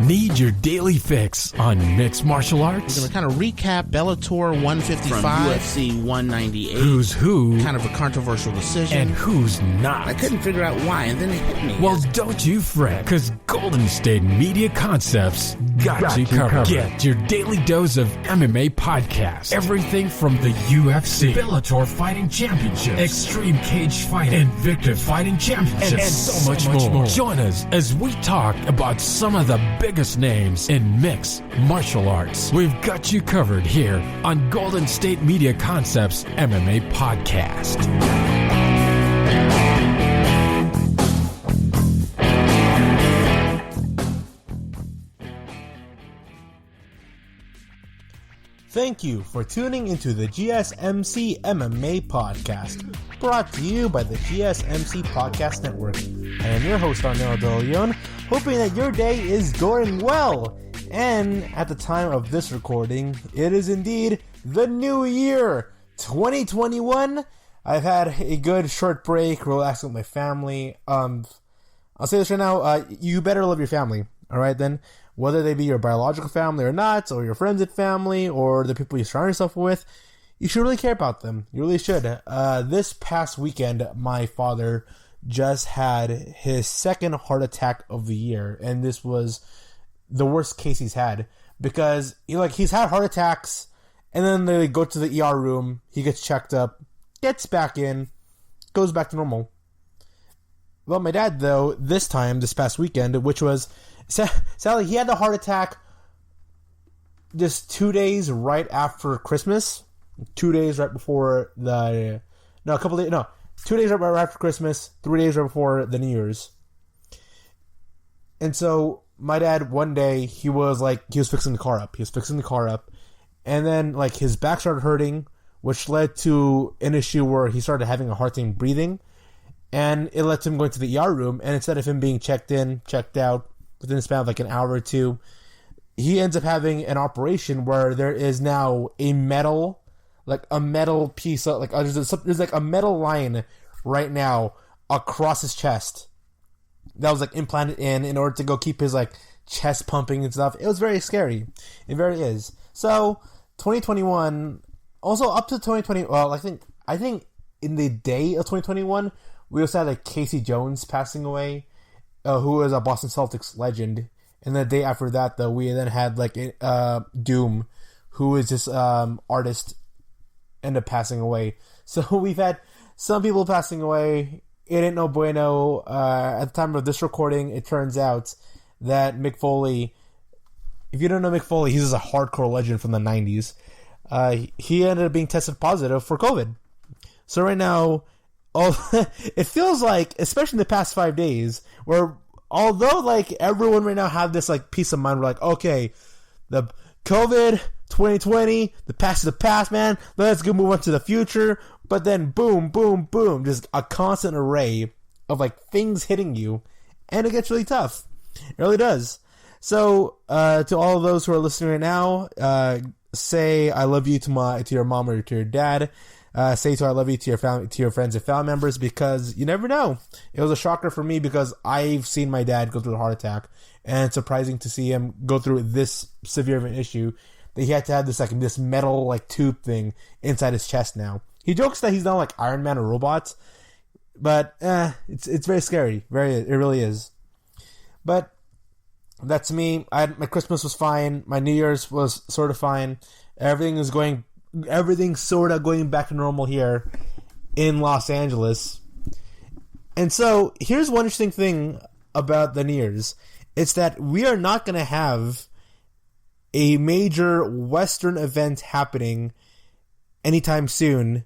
Need your daily fix on mixed martial arts? We're going to kind of recap Bellator 155. From UFC 198. Who's who? Kind of a controversial decision. And who's not? I couldn't figure out why, and then it hit me. Well, don't you fret, because Golden State Media Concepts got you covered. Get your daily dose of MMA podcast. Everything from the UFC, Bellator Fighting Championships, Extreme Cage Fighting, Invicta Fighting Championships, and so much more. Join us as we talk about some of the biggest names in mixed martial arts. We've got you covered here on Golden State Media Concepts MMA Podcast. Thank you for tuning into the GSMC MMA Podcast, brought to you by the GSMC Podcast Network. I am your host, Arnel De Leon, hoping that your day is going well. And at the time of this recording, it is indeed the new year, 2021. I've had a good short break, relaxing with my family. I'll say this right now, you better love your family, alright then? Whether they be your biological family or not, or your friends and family, or the people you surround yourself with, you should really care about them. You really should. This past weekend, my father just had his second heart attack of the year, and this was the worst case he's had, because he's had heart attacks, and then they go to the ER room, he gets checked up, gets back in, goes back to normal. Well, my dad, though, this past weekend, which was, sadly, he had the heart attack just 2 days right after Christmas. 2 days right before 2 days right after Christmas, 3 days right before the New Year's. And so, my dad, one day, he was fixing the car up. And then, his back started hurting, which led to an issue where he started having a hard time breathing. And it led to him going to the ER room, and instead of him being checked in, checked out, within the span of an hour or two, he ends up having an operation where there is now a metal piece of, there's a metal line right now across his chest that was implanted in order to go keep his chest pumping and stuff. It was very scary. It very is. So 2021, also up to 2020. Well, I think in the day of 2021, we also had Casey Jones passing away, who was a Boston Celtics legend. And the day after that, though, we then had Doom, who is this artist, end up passing away. So we've had some people passing away. It ain't no bueno. At the time of this recording, it turns out that Mick Foley, if you don't know Mick Foley, he's just a hardcore legend from the 90s. He ended up being tested positive for COVID. So right now, it feels especially in the past 5 days, where although everyone right now have this peace of mind, we're okay, the COVID 2020, the past is the past, man. Let's go move on to the future. But then boom, boom, boom, just a constant array of things hitting you, and it gets really tough. It really does. So to all of those who are listening right now, say I love you to your mom or to your dad. Say I love you to your family, to your friends and family members, because you never know. It was a shocker for me because I've seen my dad go through a heart attack, and it's surprising to see him go through this severe of an issue that he had to have this metal tube thing inside his chest now. He jokes that he's not Iron Man or robots, but it's very scary. It really is. But that's me. My Christmas was fine. My New Year's was sort of fine. Everything's sort of going back to normal here in Los Angeles. And so, here's one interesting thing about the New Year's. It's that we are not going to have a major Western event happening anytime soon.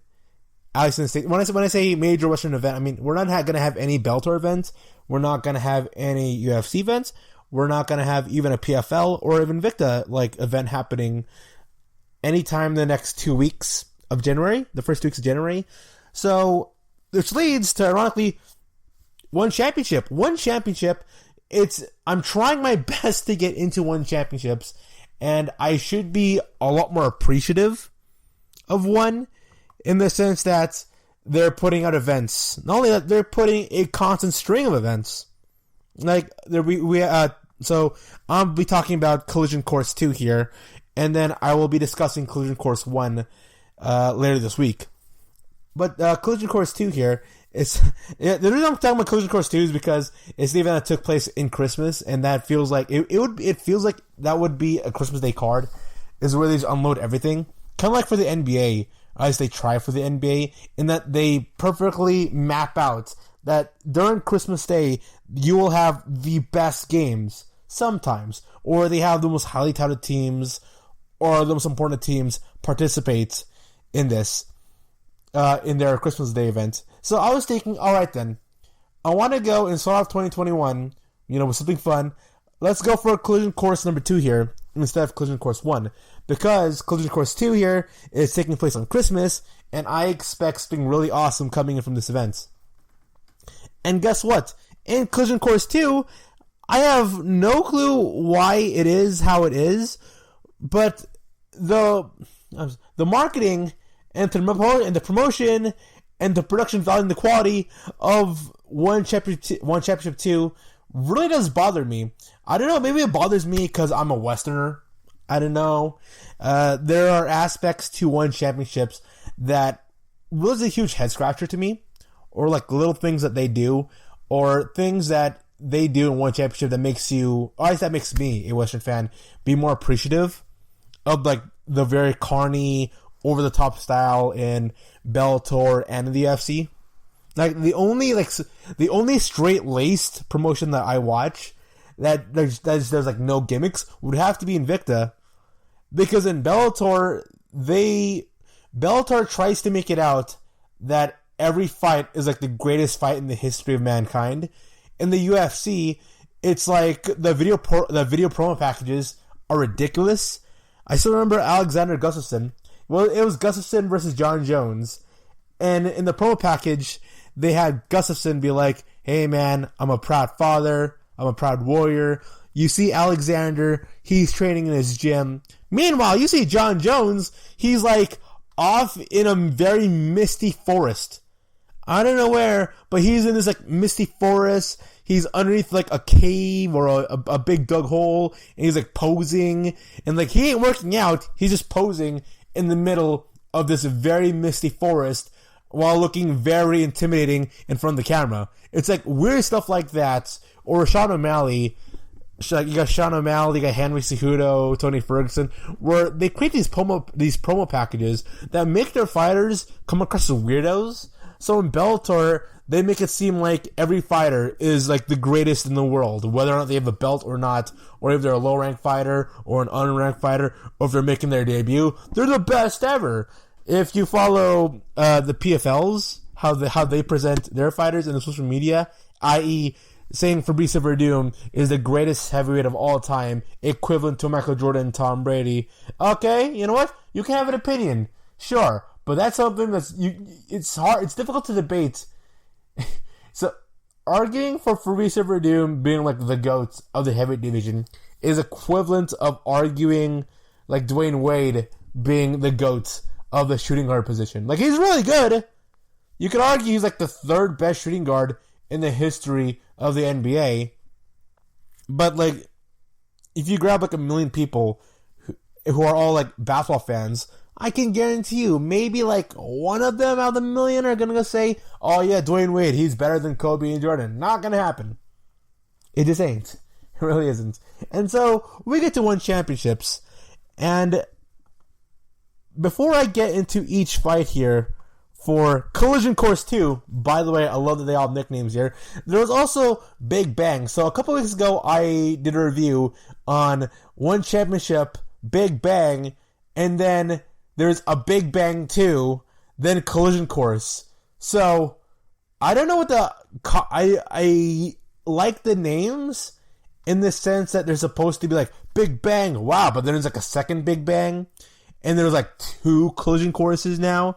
At least in the States. When I say major Western event, I mean, we're not going to have any Bellator events. We're not going to have any UFC events. We're not going to have even a PFL or even Invicta event happening anytime the next 2 weeks of January, the first 2 weeks of January. So, which leads to, ironically, one championship. I'm trying my best to get into one championships, and I should be a lot more appreciative of one, in the sense that they're putting out events. Not only that, they're putting a constant string of events. So I'll be talking about Collision Course 2 here, and then I will be discussing Collision Course 1 later this week. But Collision Course 2 here is... the reason I'm talking about Collision Course 2 is because it's the event that took place in Christmas, and that feels like... It feels like that would be a Christmas Day card, is where they just unload everything. Kind of like for the NBA, or at least they try for the NBA, in that they perfectly map out that during Christmas Day, you will have the best games, sometimes, or they have the most highly touted teams, or the most important teams participate in this, in their Christmas Day event. So I was thinking, alright then, I want to go and start off 2021, with something fun. Let's go for Collision Course number 2 here, instead of Collision Course 1, because Collision Course 2 here is taking place on Christmas, and I expect something really awesome coming in from this event. And guess what? In Collision Course 2, I have no clue why it is how it is, but the marketing and the promotion and the production value and the quality of One Championship 2 really does bother me. I don't know, maybe it bothers me because I'm a Westerner. I don't know. There are aspects to One Championships that was a huge head scratcher to me, or like little things that they do, or things that they do in One Championship that makes you, or at least that makes me, a Western fan, be more appreciative of like the very carny, over the top style in Bellator and in the UFC. Like the only straight laced promotion that I watch that there's like no gimmicks would have to be Invicta, because in Bellator tries to make it out that every fight is like the greatest fight in the history of mankind. In the UFC, it's like the video promo packages are ridiculous. I still remember Alexander Gustafsson. Well, it was Gustafsson versus John Jones, and in the promo package, they had Gustafsson be like, "Hey man, I'm a proud father. I'm a proud warrior." You see Alexander, he's training in his gym. Meanwhile, you see John Jones, he's like off in a very misty forest. I don't know where, but he's in this like misty forest. He's underneath like a cave or a big dug hole, and he's like posing, and like he ain't working out. He's just posing in the middle of this very misty forest while looking very intimidating in front of the camera. It's like weird stuff like that. Or Sean O'Malley. You got Sean O'Malley, you got Henry Cejudo, Tony Ferguson, where they create these promo packages that make their fighters come across as weirdos. So in Bellator, they make it seem like every fighter is like the greatest in the world, whether or not they have a belt or not, or if they're a low-ranked fighter or an unranked fighter, or if they're making their debut, they're the best ever. If you follow the PFLs, how they present their fighters in the social media, i.e., saying Fabrice Verdum is the greatest heavyweight of all time, equivalent to Michael Jordan and Tom Brady. Okay, you know what? You can have an opinion, sure, but that's something it's hard. It's difficult to debate. So, arguing for Fabrice Verdum being like the GOAT of the heavyweight division is equivalent of arguing like Dwayne Wade being the GOAT of the shooting guard position. Like, he's really good. You could argue he's like the third best shooting guard in the history of the NBA. But like, if you grab like 1 million people who are all like basketball fans, I can guarantee you, maybe like one of them out of the million are gonna say, "Oh yeah, Dwayne Wade, he's better than Kobe and Jordan." Not gonna happen. It just ain't. It really isn't. And so we get to One Championships, and before I get into each fight here for Collision Course 2, by the way, I love that they all have nicknames here. There was also Big Bang. So a couple weeks ago, I did a review on One Championship, Big Bang, and then there's a Big Bang 2, then Collision Course. So I don't know what I like the names in the sense that they're supposed to be like Big Bang, wow, but then there's like a second Big Bang, and there's like 2 Collision Courses now.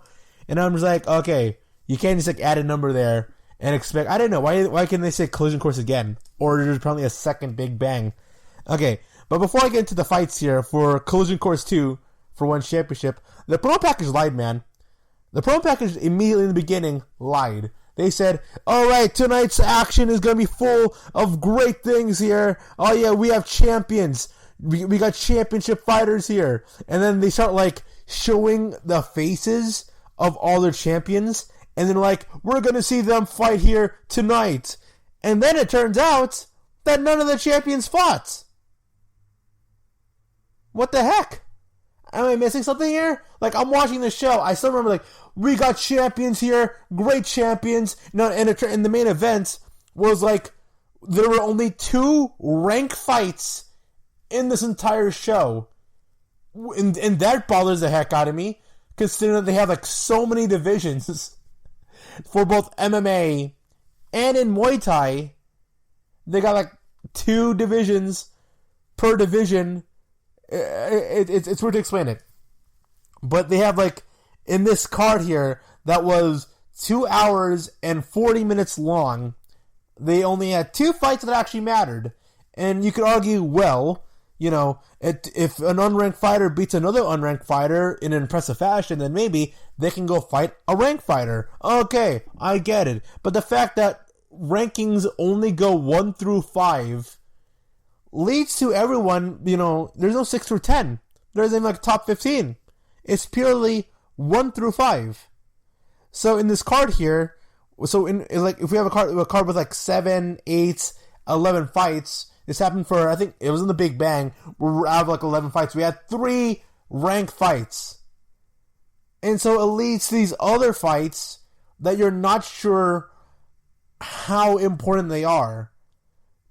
And I'm just like, okay, you can't just like add a number there and expect, I don't know, why can't they say Collision Course again? Or there's probably a second Big Bang. Okay, but before I get into the fights here for Collision Course 2 for One Championship, the promo package lied, man. The promo package immediately in the beginning lied. They said, all right, tonight's action is going to be full of great things here. Oh, yeah, we have champions. We got championship fighters here. And then they start, like, showing the faces of all their champions. And then, like, we're going to see them fight here tonight. And then it turns out that none of the champions fought. What the heck? Am I missing something here? Like, I'm watching the show. I still remember, like, we got champions here. Great champions. No, and the main event was, like, there were only 2 rank fights in this entire show. And that bothers the heck out of me, considering that they have, like, so many divisions for both MMA and in Muay Thai. They got, like, 2 divisions per division. It's weird to explain it. But they have, like, in this card here that was 2 hours and 40 minutes long, they only had 2 fights that actually mattered. And you could argue, well, you know, if an unranked fighter beats another unranked fighter in an impressive fashion, then maybe they can go fight a ranked fighter. Okay, I get it. But the fact that rankings only go 1 through 5 leads to everyone, you know, there's no 6 through 10. There's even like top 15. It's purely 1 through 5. So in this card here, so in like if we have a card with like 7, 8, 11 fights, this happened for, I think it was in the Big Bang, we're out of like 11 fights. We had 3 ranked fights. And so it leads to these other fights that you're not sure how important they are.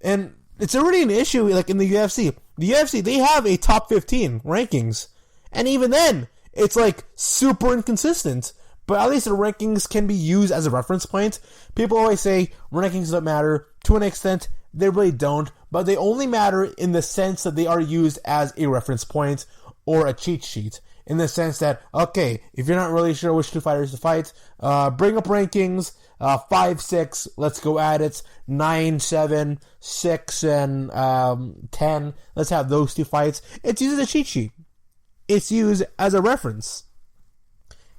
And it's already an issue, like in the UFC. The UFC, they have a top 15 rankings. And even then, it's like super inconsistent. But at least the rankings can be used as a reference point. People always say rankings don't matter. To an extent, they really don't. But they only matter in the sense that they are used as a reference point or a cheat sheet. In the sense that, okay, if you're not really sure which 2 fighters to fight, bring up rankings, 5, 6, let's go at it, 9, 7, 6, and 10, let's have those 2 fights. It's used as a cheat sheet. It's used as a reference.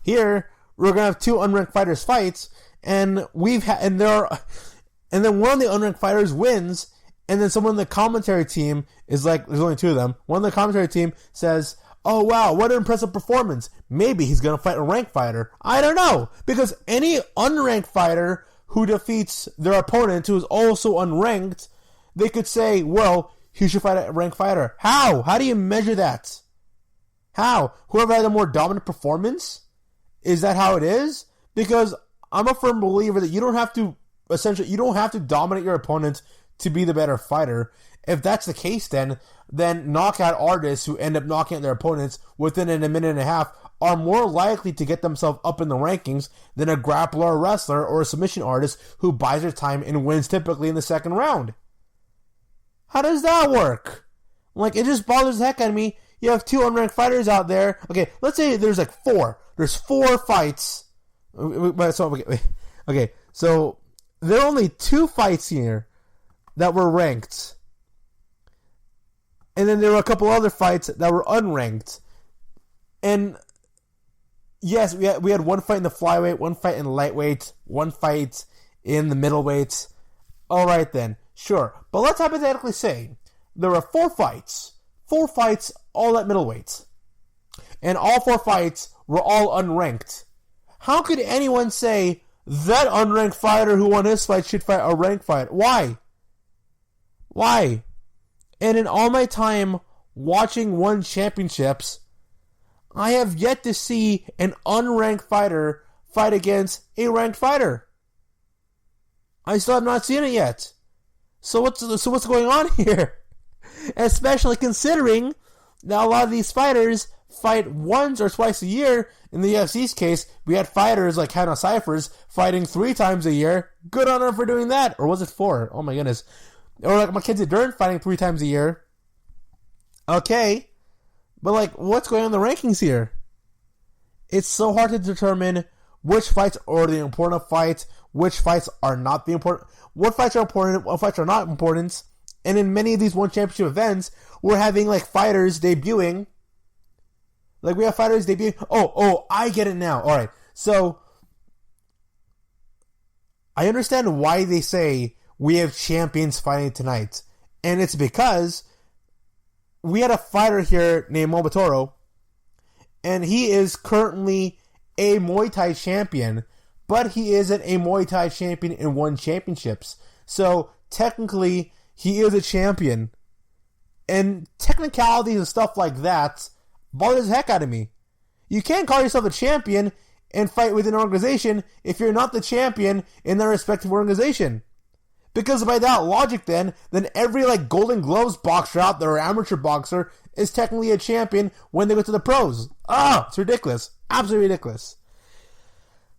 Here, we're going to have 2 unranked fighters fights, and then one of the unranked fighters wins, and then someone in the commentary team is like, there's only 2 of them, one of the commentary team says, oh wow, what an impressive performance. Maybe he's going to fight a ranked fighter. I don't know. Because any unranked fighter who defeats their opponent who is also unranked, they could say, well, he should fight a ranked fighter. How? How do you measure that? How? Whoever had a more dominant performance? Is that how it is? Because I'm a firm believer that you don't have to dominate your opponent to be the better fighter. If that's the case, then knockout artists who end up knocking out their opponents within a minute and a half are more likely to get themselves up in the rankings than a grappler or wrestler or a submission artist who buys their time and wins typically in the second round. How does that work? Like, it just bothers the heck out of me. You have 2 unranked fighters out there. Okay, let's say there's like 4. There's 4 fights. Okay, so there are only 2 fights here that were ranked. And then there were a couple other fights that were unranked. And yes, we had 1 fight in the flyweight, 1 fight in lightweight, 1 fight in the middleweight. All right then, sure. But let's hypothetically say there were 4 fights all at middleweight. And all 4 fights were all unranked. How could anyone say that unranked fighter who won his fight should fight a ranked fighter? Why? Why? And in all my time watching one championships, I have yet to see an unranked fighter fight against a ranked fighter. I still have not seen it yet. So what's going on here? Especially considering that a lot of these fighters fight once or twice a year. In the UFC's case, we had fighters like Hannah Cyphers fighting 3 times a year. Good on her for doing that. Or was it 4? Oh my goodness. Or like Mackenzie Dern fighting 3 times a year. Okay. But like, what's going on in the rankings here? It's so hard to determine which fights are the important fights, which fights are not the important, what fights are important, what fights are not important. And in many of these one championship events, we're having like fighters debuting. Like we have fighters debuting. Oh, I get it now. Alright. So I understand why they say we have champions fighting tonight. And it's because we had a fighter here named Momotaro, and he is currently a Muay Thai champion, but he isn't a Muay Thai champion and won championships. So technically, he is a champion. And technicalities and stuff like that bothers the heck out of me. You can't call yourself a champion and fight within an organization if you're not the champion in their respective organization. Because by that logic then every Golden Gloves boxer out there or amateur boxer is technically a champion when they go to the pros. It's ridiculous. Absolutely ridiculous.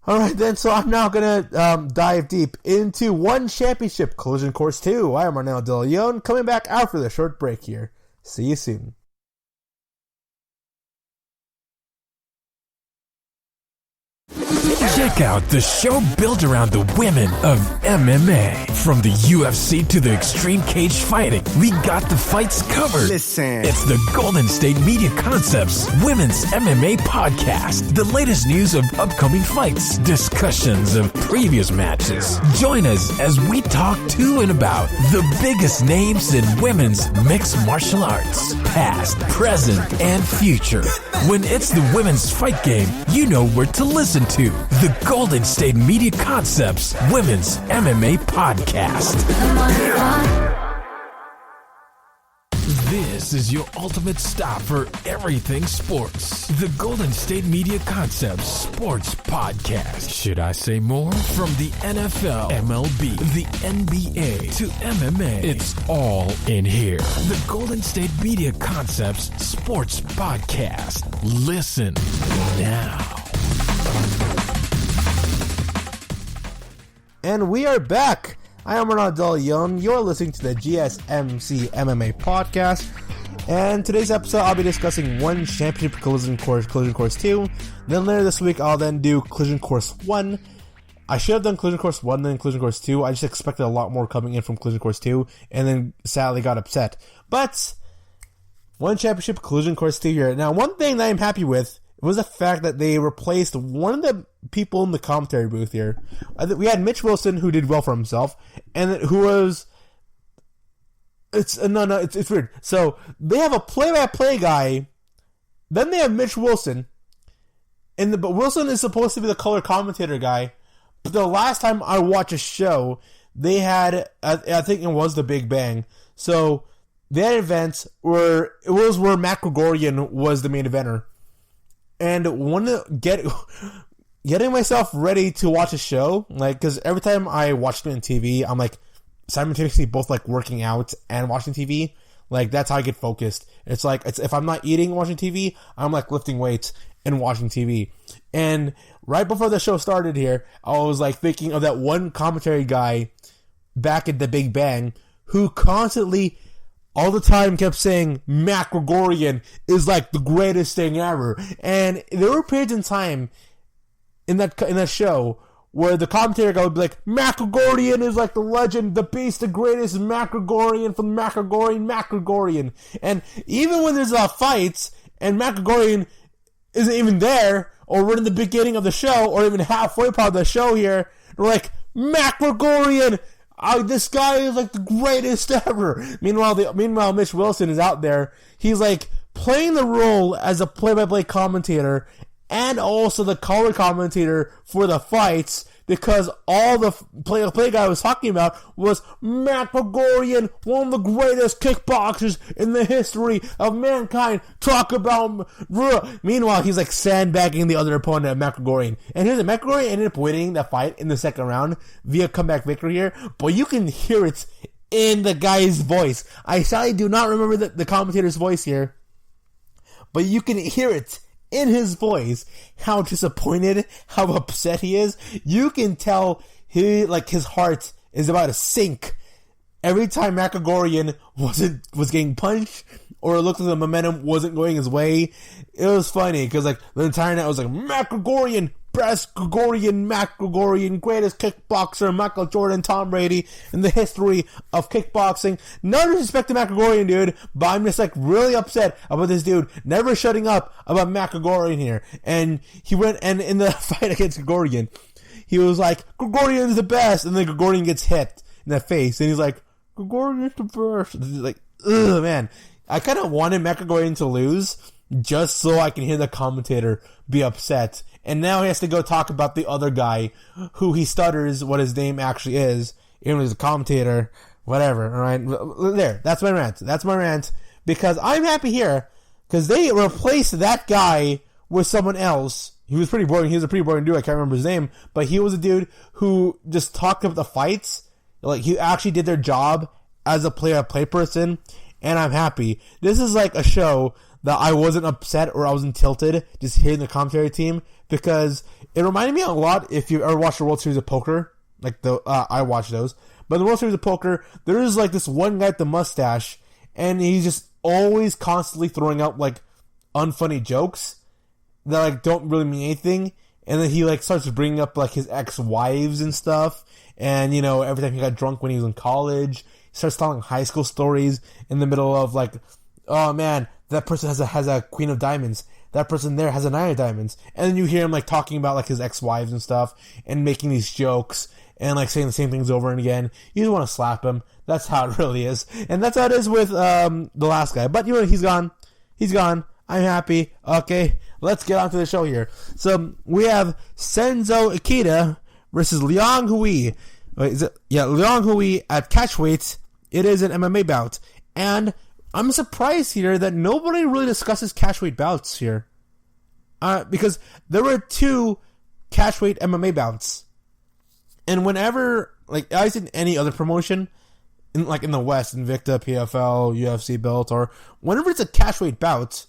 Alright then, so I'm now going to dive deep into One Championship Collision Course 2. I am Arnel De Leon, coming back after the short break here. See you soon. Check out the show built around the women of MMA. From the UFC to the extreme cage fighting, we got the fights covered. Listen. It's the Golden State Media Concepts Women's MMA Podcast. The latest news of upcoming fights, discussions of previous matches. Join us as we talk to and about the biggest names in women's mixed martial arts, past, present, and future. When it's the women's fight game, you know where to listen to. The Golden State Media Concepts Women's MMA Podcast. This is your ultimate stop for everything sports. The Golden State Media Concepts Sports Podcast. Should I say more? From the NFL, MLB, the NBA to MMA, it's all in here. The Golden State Media Concepts Sports Podcast. Listen now. And we are back. I am Arnel De Leon. You're listening to the GSMC MMA Podcast. And today's episode, I'll be discussing One Championship Collision Course 2. Then later this week, I'll then do Collision Course 1. I should have done Collision Course 1 then Collision Course 2. I just expected a lot more coming in from Collision Course 2. And then sadly got upset. But One Championship Collision Course 2 here. Now, one thing that I'm happy with was the fact that they replaced one of the people in the commentary booth here. We had Mitch Wilson, who did well for himself, and who was... It's weird. So, they have a play-by-play guy, then they have Mitch Wilson, but Wilson is supposed to be the color commentator guy, but the last time I watched a show, they had, I think it was The Big Bang, so they had events where Matt Gregorian was the main eventer. And getting myself ready to watch a show, because every time I watch it on TV, I'm simultaneously both working out and watching TV. That's how I get focused. It's if I'm not eating and watching TV, I'm lifting weights and watching TV. And right before the show started here, I was thinking of that one commentary guy back at The Big Bang who constantly, all the time, kept saying Matt Gregorian is the greatest thing ever. And there were periods in time in that show where the commentator guy would be Matt Gregorian is the legend, the beast, the greatest, Matt Gregorian from Matt Gregorian. And even when there's fights and Matt Gregorian isn't even there, or we're in the beginning of the show, or even halfway part of the show here, they're Matt Gregorian, this guy is the greatest ever. Meanwhile, Mitch Wilson is out there. He's playing the role as a play-by-play commentator and also the color commentator for the fights, because all the play guy was talking about was Matt Gregorian, one of the greatest kickboxers in the history of mankind. Talk about... Meanwhile, he's sandbagging the other opponent, Matt Gregorian. And here's it. Matt Gregorian ended up winning that fight in the second round via comeback victory here, but you can hear it in the guy's voice. I sadly do not remember the commentator's voice here, but you can hear it in his voice how disappointed, how upset he is. You can tell his heart is about to sink every time Matt Gregorian was getting punched, or it looked like the momentum wasn't going his way. It was funny because the entire night was Matt Gregorian, best Gregorian, Matt Gregorian, greatest kickboxer, Michael Jordan, Tom Brady in the history of kickboxing. No disrespect to Matt Gregorian, dude, but I'm just really upset about this dude never shutting up about Matt Gregorian here. And he went, and in the fight against Gregorian, he was like, Gregorian's the best, and then Gregorian gets hit in the face, and he's like, Gregorian's the best. Like, ugh, man. I kind of wanted Matt Gregorian to lose just so I can hear the commentator be upset. And now he has to go talk about the other guy who he stutters what his name actually is, even as a commentator, whatever, alright? There, that's my rant. That's my rant. Because I'm happy here, because they replaced that guy with someone else. He was pretty boring. He was a pretty boring dude. I can't remember his name. But he was a dude who just talked about the fights. Like, he actually did their job as a play-by-play person. And I'm happy. This is like a show that I wasn't upset or I wasn't tilted just hearing the commentary team. Because it reminded me a lot, if you ever watched the World Series of Poker. Like, I watched those. But in the World Series of Poker, there is like this one guy with the mustache. And he's just always constantly throwing out like unfunny jokes that like don't really mean anything, and then he like starts bringing up like his ex-wives and stuff, and you know, every time he got drunk when he was in college, he starts telling high school stories in the middle of like, oh man, that person has a queen of diamonds, that person there has a nine of diamonds, and then you hear him like talking about like his ex-wives and stuff, and making these jokes, and like saying the same things over and again. You just want to slap him. That's how it really is. And that's how it is with the last guy. But you know, he's gone. He's gone. I'm happy. Okay, let's get on to the show here. So we have Senzo Ikeda versus Liang Hui. Liang Hui at Catchweight. It is an MMA bout. And I'm surprised here that nobody really discusses Catchweight bouts here. Because there were 2 Catchweight MMA bouts. And whenever, like, I was in any other promotion, in the West, Invicta, PFL, UFC, Bellator, whenever it's a catchweight bout,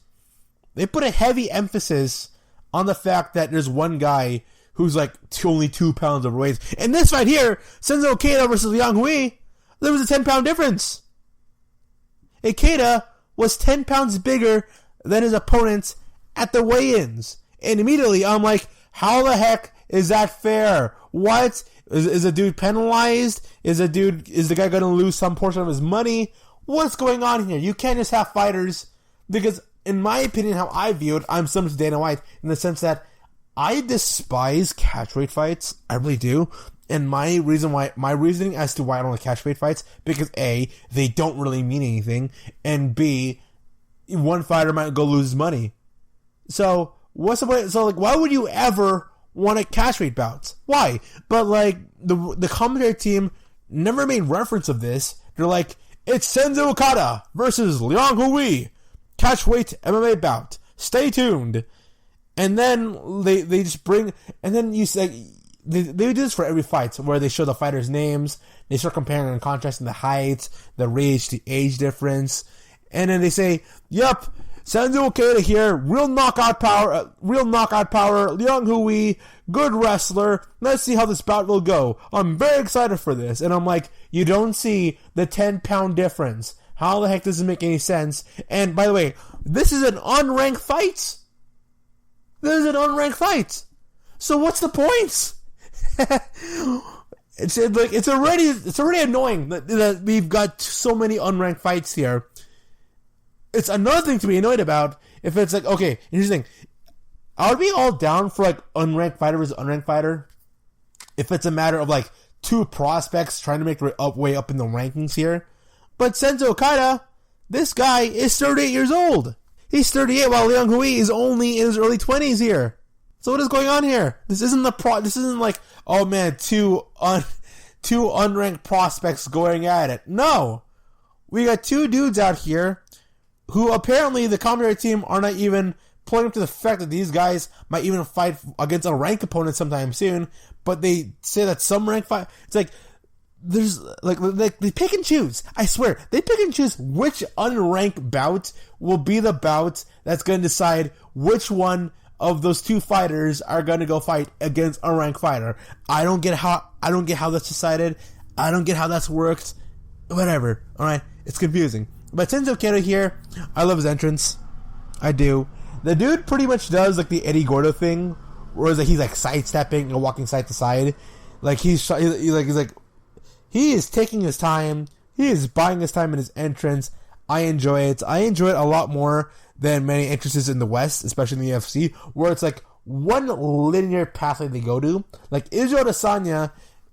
they put a heavy emphasis on the fact that there's one guy who's like only 2 pounds overweight. And this right here, Senzo Ikeda versus Liang Hui, there was a 10-pound difference. Ikeda was 10 pounds bigger than his opponent at the weigh-ins. And immediately I'm like, how the heck is that fair? What? Is a dude penalized? Is the guy going to lose some portion of his money? What's going on here? You can't just have fighters, because in my opinion, how I view it, I'm similar to Dana White in the sense that I despise catchweight fights. I really do. And my reasoning as to why I don't like catchweight fights, because A, they don't really mean anything, and B, one fighter might go lose his money. So what's the point? So like, why would you ever want a catchweight bout? Why? But like the commentary team never made reference of this. They're like, it's Senzo Ikeda versus Liang Hui, catchweight MMA bout. Stay tuned. And then they just bring, and then you say they do this for every fight, where they show the fighters' names, they start comparing and contrasting the height, the reach, the age difference, and then they say, "Yep, Senzo Ikeda here, real knockout power, Liang Hui, good wrestler. Let's see how this bout will go. I'm very excited for this." And I'm like, you don't see the 10-pound difference. How the heck does it make any sense? And by the way, this is an unranked fight. So what's the point? It's already annoying that we've got so many unranked fights here. It's another thing to be annoyed about if it's like, okay, here's the thing. I would be all down for like unranked fighter versus unranked fighter if it's a matter of like 2 prospects trying to make their way up in the rankings here. But Senzo Ikeda, this guy is 38 years old. He's 38 while Liang Hui is only in his early 20s here. So what is going on here? This isn't like, oh man, two unranked prospects going at it. No. We got 2 dudes out here who apparently the commentary team are not even pointing to the fact that these guys might even fight against a ranked opponent sometime soon, but they say that some ranked fight, it's like, there's, like, they pick and choose. I swear, they pick and choose which unranked bout will be the bout that's going to decide which one of those 2 fighters are going to go fight against a ranked fighter. I don't get how that's decided. I don't get how that's worked. Whatever. Alright, it's confusing. But Senzo Ikeda here, I love his entrance. I do. The dude pretty much does like the Eddie Gordo thing, whereas he's like sidestepping and walking side to side. Like he is taking his time. He is buying his time in his entrance. I enjoy it. I enjoy it a lot more than many entrances in the West, especially in the UFC, where it's like one linear pathway they go to. Like Israel Adesanya,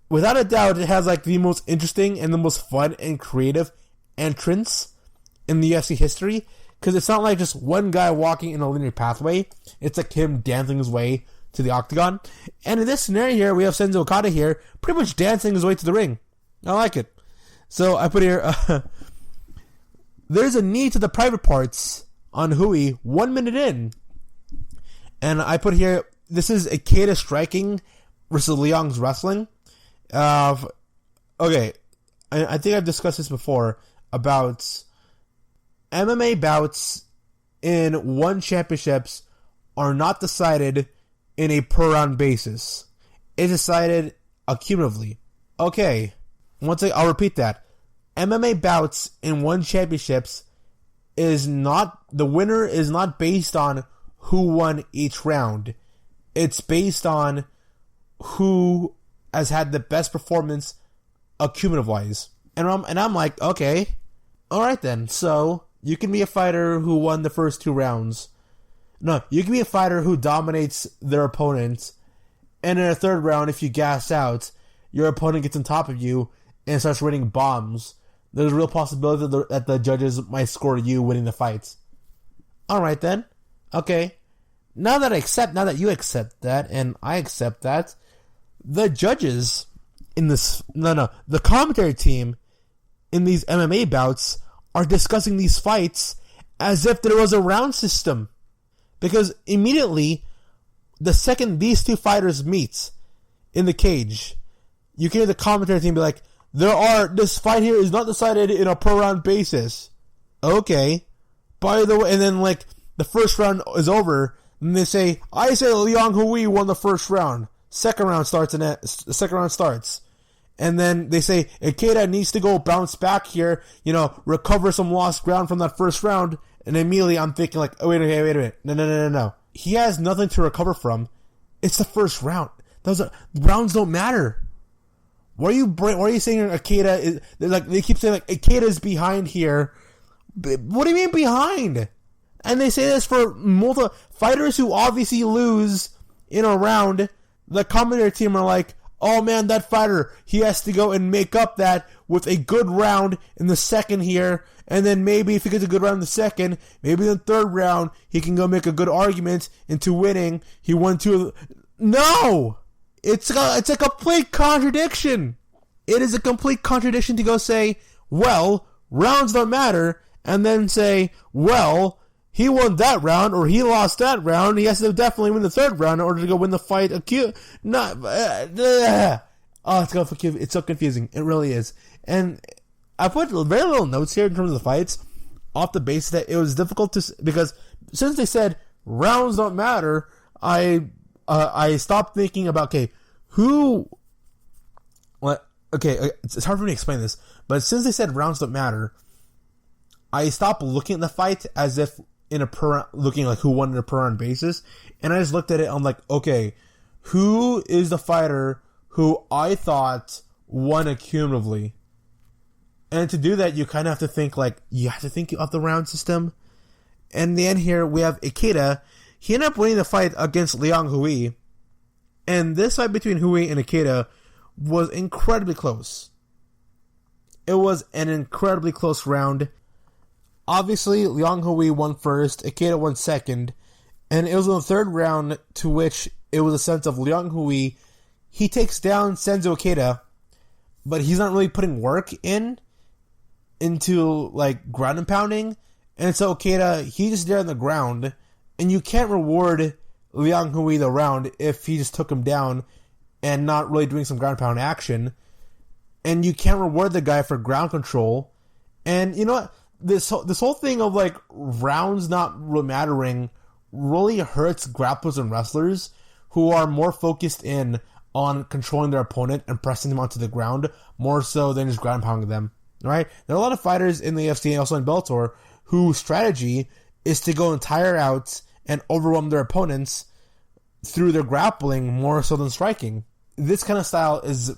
without a doubt, it has like the most interesting and the most fun and creative entrance in the UFC history. Because it's not like just one guy walking in a linear pathway. It's like him dancing his way to the octagon. And in this scenario here, we have Senzo Okada here, pretty much dancing his way to the ring. I like it. So I put here, there's a knee to the private parts on Hui 1 minute in. And I put here, this is Ikeda striking versus Liang's wrestling. Okay, I think I've discussed this before about MMA bouts in one championships are not decided in a per round basis. It's decided accumulatively. Okay, I'll repeat that. MMA bouts in one championships is not, the winner is not based on who won each round. It's based on who has had the best performance accumulative wise. And I'm like, okay, alright then, so you can be a fighter who won the first 2 rounds. No, you can be a fighter who dominates their opponent, and in a third round, if you gas out, your opponent gets on top of you and starts raining bombs. There's a real possibility that the judges might score you winning the fight. Alright then. Okay. Now that you accept that, and I accept that, the judges in this, the commentary team in these MMA bouts are discussing these fights as if there was a round system. Because immediately, the second these two fighters meet in the cage, you can hear the commentary team be like, this fight here is not decided in a per round basis. Okay. By the way, and then like, the first round is over, and they say, I say Liang Hui won the first round. Second round starts. And then they say, Ikeda needs to go bounce back here, recover some lost ground from that first round. And immediately I'm thinking like, oh, wait a minute. No. He has nothing to recover from. It's the first round. Rounds don't matter. Why are you saying Ikeda is, like, they keep saying like, Ikeda is behind here. What do you mean behind? And they say this for multiple fighters who obviously lose in a round. The commentary team are like, oh man, that fighter, he has to go and make up that with a good round in the second here. And then maybe if he gets a good round in the second, maybe in the third round, he can go make a good argument into winning. He won 2. No! It's a complete contradiction. It is a complete contradiction to go say, well, rounds don't matter, and then say, well, he won that round, or he lost that round, he has to definitely win the third round in order to go win the fight. It's so confusing. It really is. And I put very little notes here in terms of the fights, off the basis that it was difficult to, because since they said rounds don't matter, I stopped thinking about, it's hard for me to explain this, but since they said rounds don't matter, I stopped looking at the fight as if looking like who won on a per round basis, and I just looked at it. I'm like, okay, who is the fighter who I thought won accumulatively? And to do that, you kind of have to think of the round system. And in the end here, we have Ikeda. He ended up winning the fight against Liang Hui, and this fight between Hui and Ikeda was incredibly close. It was an incredibly close round. Obviously, Liang Hui won first, Ikeda won second, and it was in the third round to which it was a sense of Liang Hui. He takes down Senzo Ikeda, but he's not really putting work into like ground and pounding, and so Ikeda, he's just there on the ground, and you can't reward Liang Hui the round if he just took him down and not really doing some ground and pound action, and you can't reward the guy for ground control. And you know what? This whole thing of like rounds not really mattering really hurts grapplers and wrestlers who are more focused in on controlling their opponent and pressing them onto the ground more so than just ground pounding them. Right? There are a lot of fighters in the UFC and also in Bellator whose strategy is to go and tire out and overwhelm their opponents through their grappling more so than striking. This kind of style is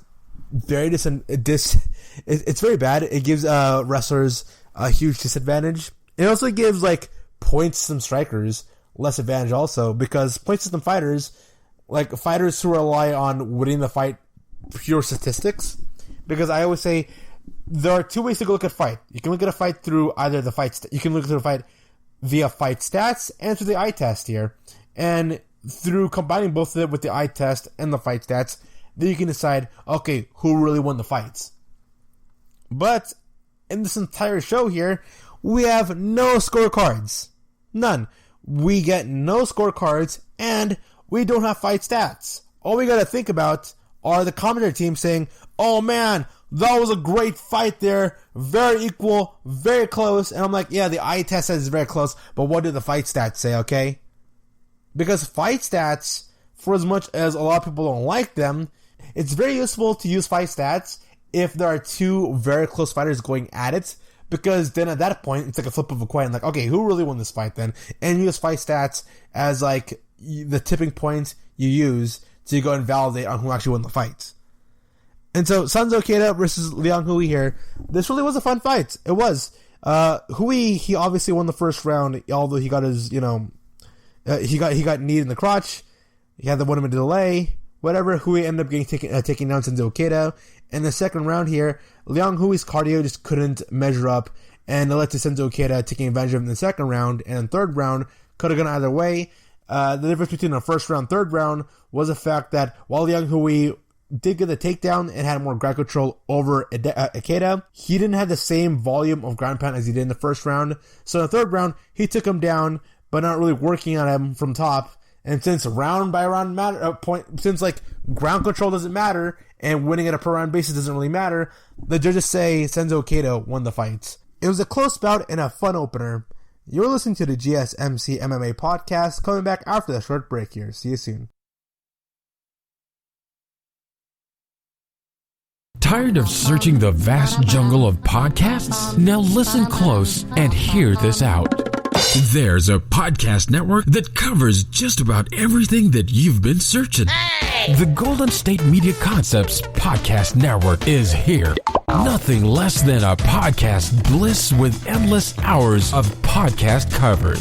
very it's very bad. It gives wrestlers a huge disadvantage. It also gives like points to some strikers. less advantage also, because point system fighters, like fighters who rely on winning the fight pure statistics, because I always say there are two ways to go look at a fight. You can look at a fight through either the fight, you can look at a fight via fight stats and through the eye test here. And through combining both of it with the eye test and the fight stats, then you can decide, okay, who really won the fights. But in this entire show here, we have no scorecards. None. We get no scorecards, and we don't have fight stats. All we gotta think about are the commentary team saying, oh man, that was a great fight there, very equal, very close. And I'm like, yeah, the eye test says it's very close, but what do the fight stats say, okay? Because fight stats, for as much as a lot of people don't like them, it's very useful to use fight stats if there are two very close fighters going at it, because then at that point, it's like a flip of a coin. Like, okay, who really won this fight then? And use fight stats as like the tipping point you use to go and validate on who actually won the fight. And so, Sanzo Keita versus Liang Hui here. This really was a fun fight. It was. Hui, he obviously won the first round, although he got his, he got kneed in the crotch. He had the 1 minute delay. Whatever. Hui ended up taking down Sanzo Keita. In the second round here, Liang Hui's cardio just couldn't measure up, and it led to Sanzo Keita taking advantage of him in the second round. And the third round could have gone either way. The difference between the first round and third round was the fact that while Liang Hui did get the takedown and had more ground control over Keita, he didn't have the same volume of ground pound as he did in the first round. So in the third round, he took him down, but not really working on him from top. And since round by round since like ground control doesn't matter and winning at a per round basis doesn't really matter, the judges say Sanzo Keita won the fight. It was a close bout and a fun opener. You're listening to the GSMC MMA podcast, coming back after the short break here. See you soon. Tired of searching the vast jungle of podcasts? Now listen close and hear this out. There's a podcast network that covers just about everything that you've been searching. Hey! The Golden State Media Concepts Podcast Network is here. Nothing less than a podcast bliss with endless hours of podcast coverage.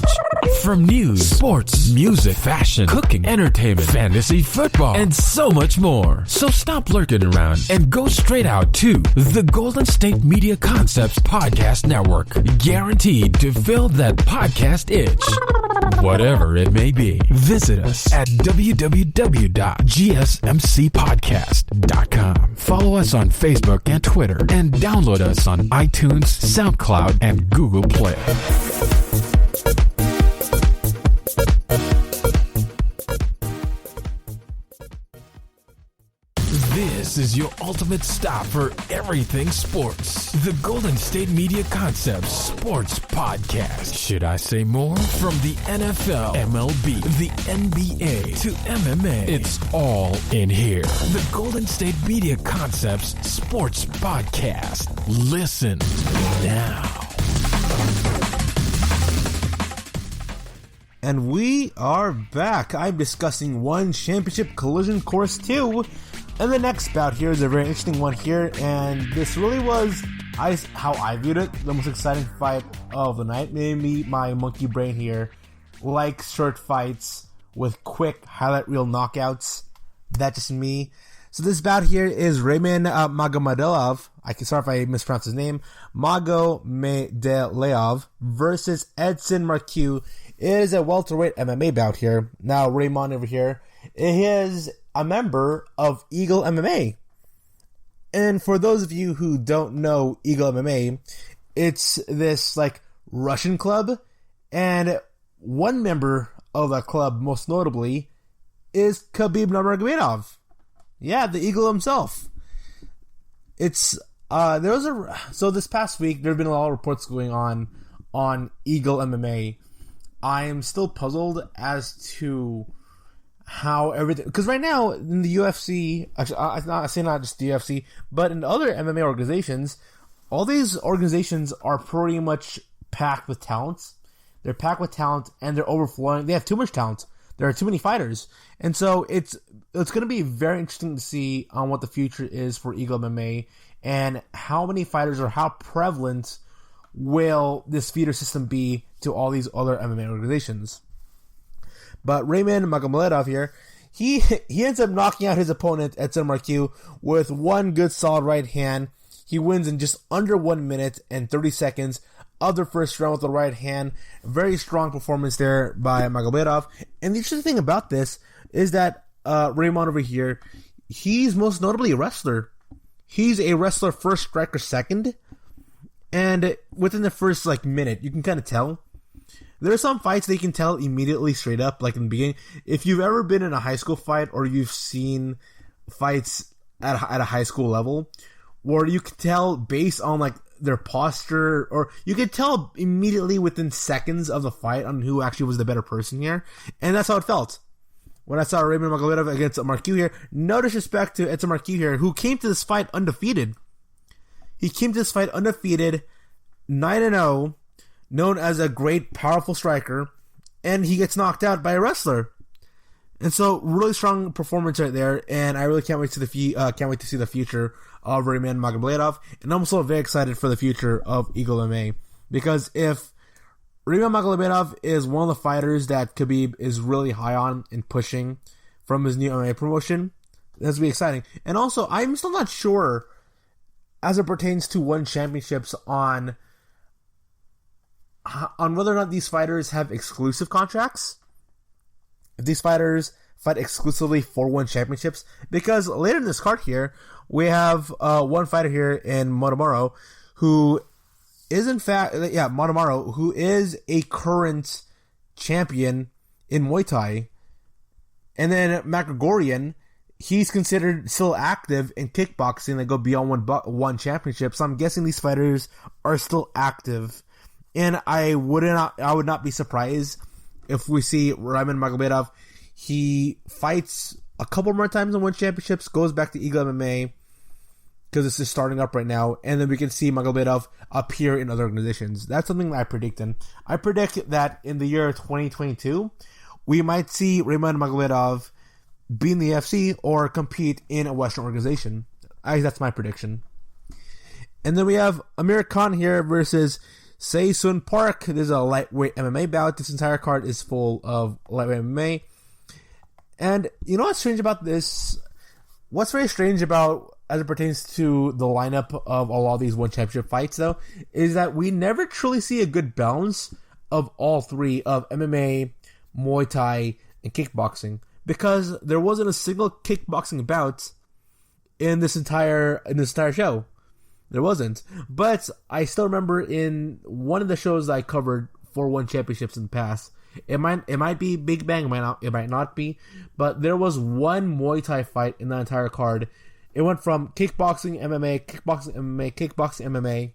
From news, sports, music, fashion, cooking, entertainment, fantasy, football, and so much more. So stop lurking around and go straight out to the Golden State Media Concepts Podcast Network. Guaranteed to fill that podcast itch. Whatever it may be. Visit us at www.gsmcpodcast.com. Follow us on Facebook and Twitter, and download us on iTunes, SoundCloud, and Google Play. This is your ultimate stop for everything sports. The Golden State Media Concepts Sports Podcast. Should I say more? From the NFL, MLB, the NBA to MMA, it's all in here. The Golden State Media Concepts Sports Podcast. Listen now. And we are back. I'm discussing One Championship Collision Course 2. And the next bout here is a very interesting one here, and this really was, how I viewed it, the most exciting fight of the night. Maybe my monkey brain here likes short fights with quick highlight reel knockouts. That's just me. So this bout here is Raimond Magomedaliev, sorry if I mispronounced his name, Magomedaliev versus Edson Marques. It is a welterweight MMA bout here. Now Raymond over here, he is a member of Eagle MMA. And for those of you who don't know Eagle MMA, it's this like Russian club, and one member of that club, most notably, is Khabib Nurmagomedov. Yeah, the Eagle himself. It's so this past week there have been a lot of reports going on Eagle MMA. I am still puzzled as to how everything, because right now in the UFC, actually, I say not just the UFC, but in other MMA organizations, all these organizations are pretty much packed with talent. They're packed with talent, and they're overflowing. They have too much talent. There are too many fighters, and so it's going to be very interesting to see on what the future is for Eagle MMA and how many fighters or how prevalent will this feeder system be to all these other MMA organizations. But Raimond Magomedaliev here, he ends up knocking out his opponent, Edson Marques, with one good solid right hand. He wins in just under 1 minute and 30 seconds of the first round with the right hand. Very strong performance there by Magomedaliev. And the interesting thing about this is that Raimond over here, he's most notably a wrestler. He's a wrestler first, striker second. And within the first minute, you can kind of tell. There are some fights that you can tell immediately straight up, like in the beginning. If you've ever been in a high school fight or you've seen fights at a high school level, where you can tell based on their posture, or you can tell immediately within seconds of the fight on who actually was the better person here. And that's how it felt when I saw Raimond Magomedaliev against Marques here. No disrespect to Edson Marques here, who came to this fight undefeated. He came to this fight undefeated, 9-0, known as a great, powerful striker, and he gets knocked out by a wrestler. And so, really strong performance right there, and I really can't wait to see the future of Raimond Magomedaliev, and I'm also very excited for the future of Eagle MMA, because if Raimond Magomedaliev is one of the fighters that Khabib is really high on and pushing from his new MMA promotion, that's going to be exciting. And also, I'm still not sure, as it pertains to one championships, on whether or not these fighters have exclusive contracts. If these fighters fight exclusively for one championships, because later in this card here, we have one fighter here in Motomaro, who is Motomaro, who is a current champion in Muay Thai, and then Matt Gregorian, he's considered still active in kickboxing. They go beyond one championship, so I'm guessing these fighters are still active, and I would not be surprised if we see Raimond Magomedaliev. He fights a couple more times in one championships, goes back to Eagle MMA because it's just starting up right now, and then we can see Magomedaliev appear in other organizations. That's something that I predict. I predict that in the year 2022, we might see Raimond Magomedaliev be in the UFC or compete in a Western organization. That's my prediction. And then we have Amir Khan here versus Jae-Sung Park. This is a lightweight MMA bout. This entire card is full of lightweight MMA. And you know what's strange about this? What's very strange about, as it pertains to the lineup of a lot of these one championship fights, though, is that we never truly see a good balance of all three, of MMA, Muay Thai, and kickboxing, because there wasn't a single kickboxing bout in this entire show. There wasn't. But I still remember in one of the shows that I covered for one championships in the past, it might be Big Bang, it might not be, but there was one Muay Thai fight in the entire card. It went from kickboxing, MMA, kickboxing, MMA, kickboxing, MMA,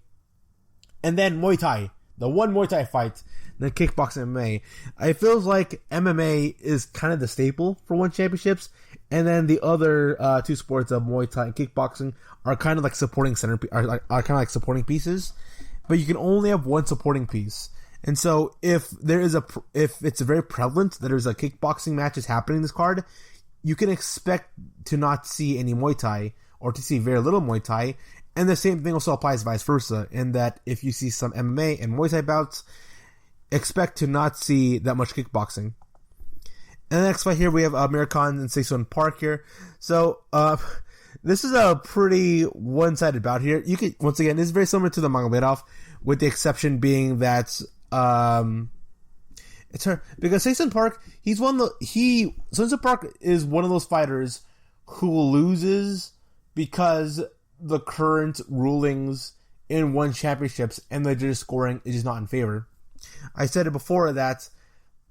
and then Muay Thai. The one Muay Thai fight, then kickboxing, MMA. It feels like MMA is kind of the staple for one championships, and then the other two sports of Muay Thai and kickboxing are kind of like supporting supporting pieces, but you can only have one supporting piece. And so if it's very prevalent that there's a kickboxing matches happening in this card, you can expect to not see any Muay Thai, or to see very little Muay Thai. And the same thing also applies vice versa, in that if you see some MMA and Muay Thai bouts, expect to not see that much kickboxing. And the next fight here, we have Amir Khan and Jae-Sung Park here. So this is a pretty one-sided bout here. You can, once again, this is very similar to the Magomedaliev, with the exception being that it's her, because Jae-Sung Park, Jae-Sung Park is one of those fighters who loses because the current rulings in one championships and the judges scoring is just not in favor. I said it before that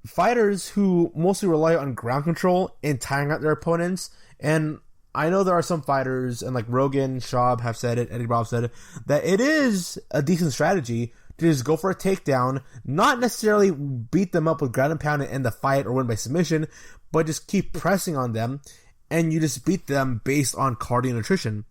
fighters who mostly rely on ground control and tiring out their opponents, and I know there are some fighters, and like Rogan, Schaub have said it, Eddie Bravo said it, that it is a decent strategy to just go for a takedown, not necessarily beat them up with ground and pound and end the fight or win by submission, but just keep pressing on them, and you just beat them based on cardio and nutrition.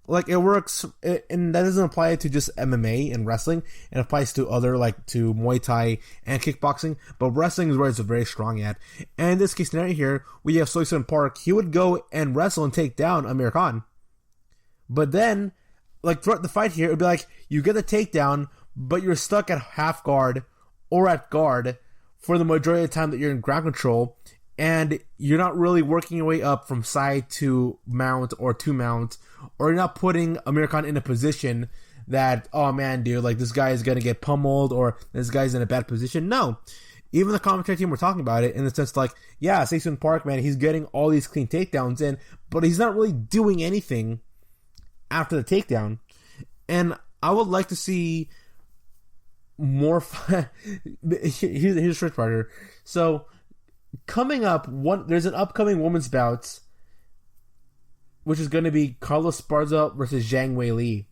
Like, it works, and that doesn't apply to just MMA and wrestling. It applies to other, to Muay Thai and kickboxing, but wrestling is where it's very strong at. And in this case scenario here, we have Jae-Sung Park. He would go and wrestle and take down Amir Khan. But then, throughout the fight here, it would be you get the takedown, but you're stuck at half guard or at guard for the majority of the time that you're in ground control, and you're not really working your way up from side to mount, or you're not putting Amir Khan in a position that, oh man, dude, like this guy is going to get pummeled, or this guy's in a bad position. No. Even the commentary team were talking about it in the sense like, yeah, Jason Park, man, he's getting all these clean takedowns in, but he's not really doing anything after the takedown. And I would like to see more here's the first part here. So coming up, there's an upcoming women's bout, which is going to be Carlos Esparza versus Zhang Weili.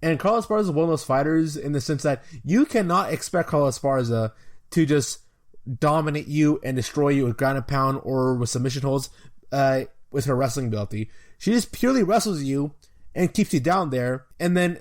And Carlos Esparza is one of those fighters in the sense that you cannot expect Carlos Esparza to just dominate you and destroy you with ground and pound or with submission holds with her wrestling ability. She just purely wrestles you and keeps you down there, and then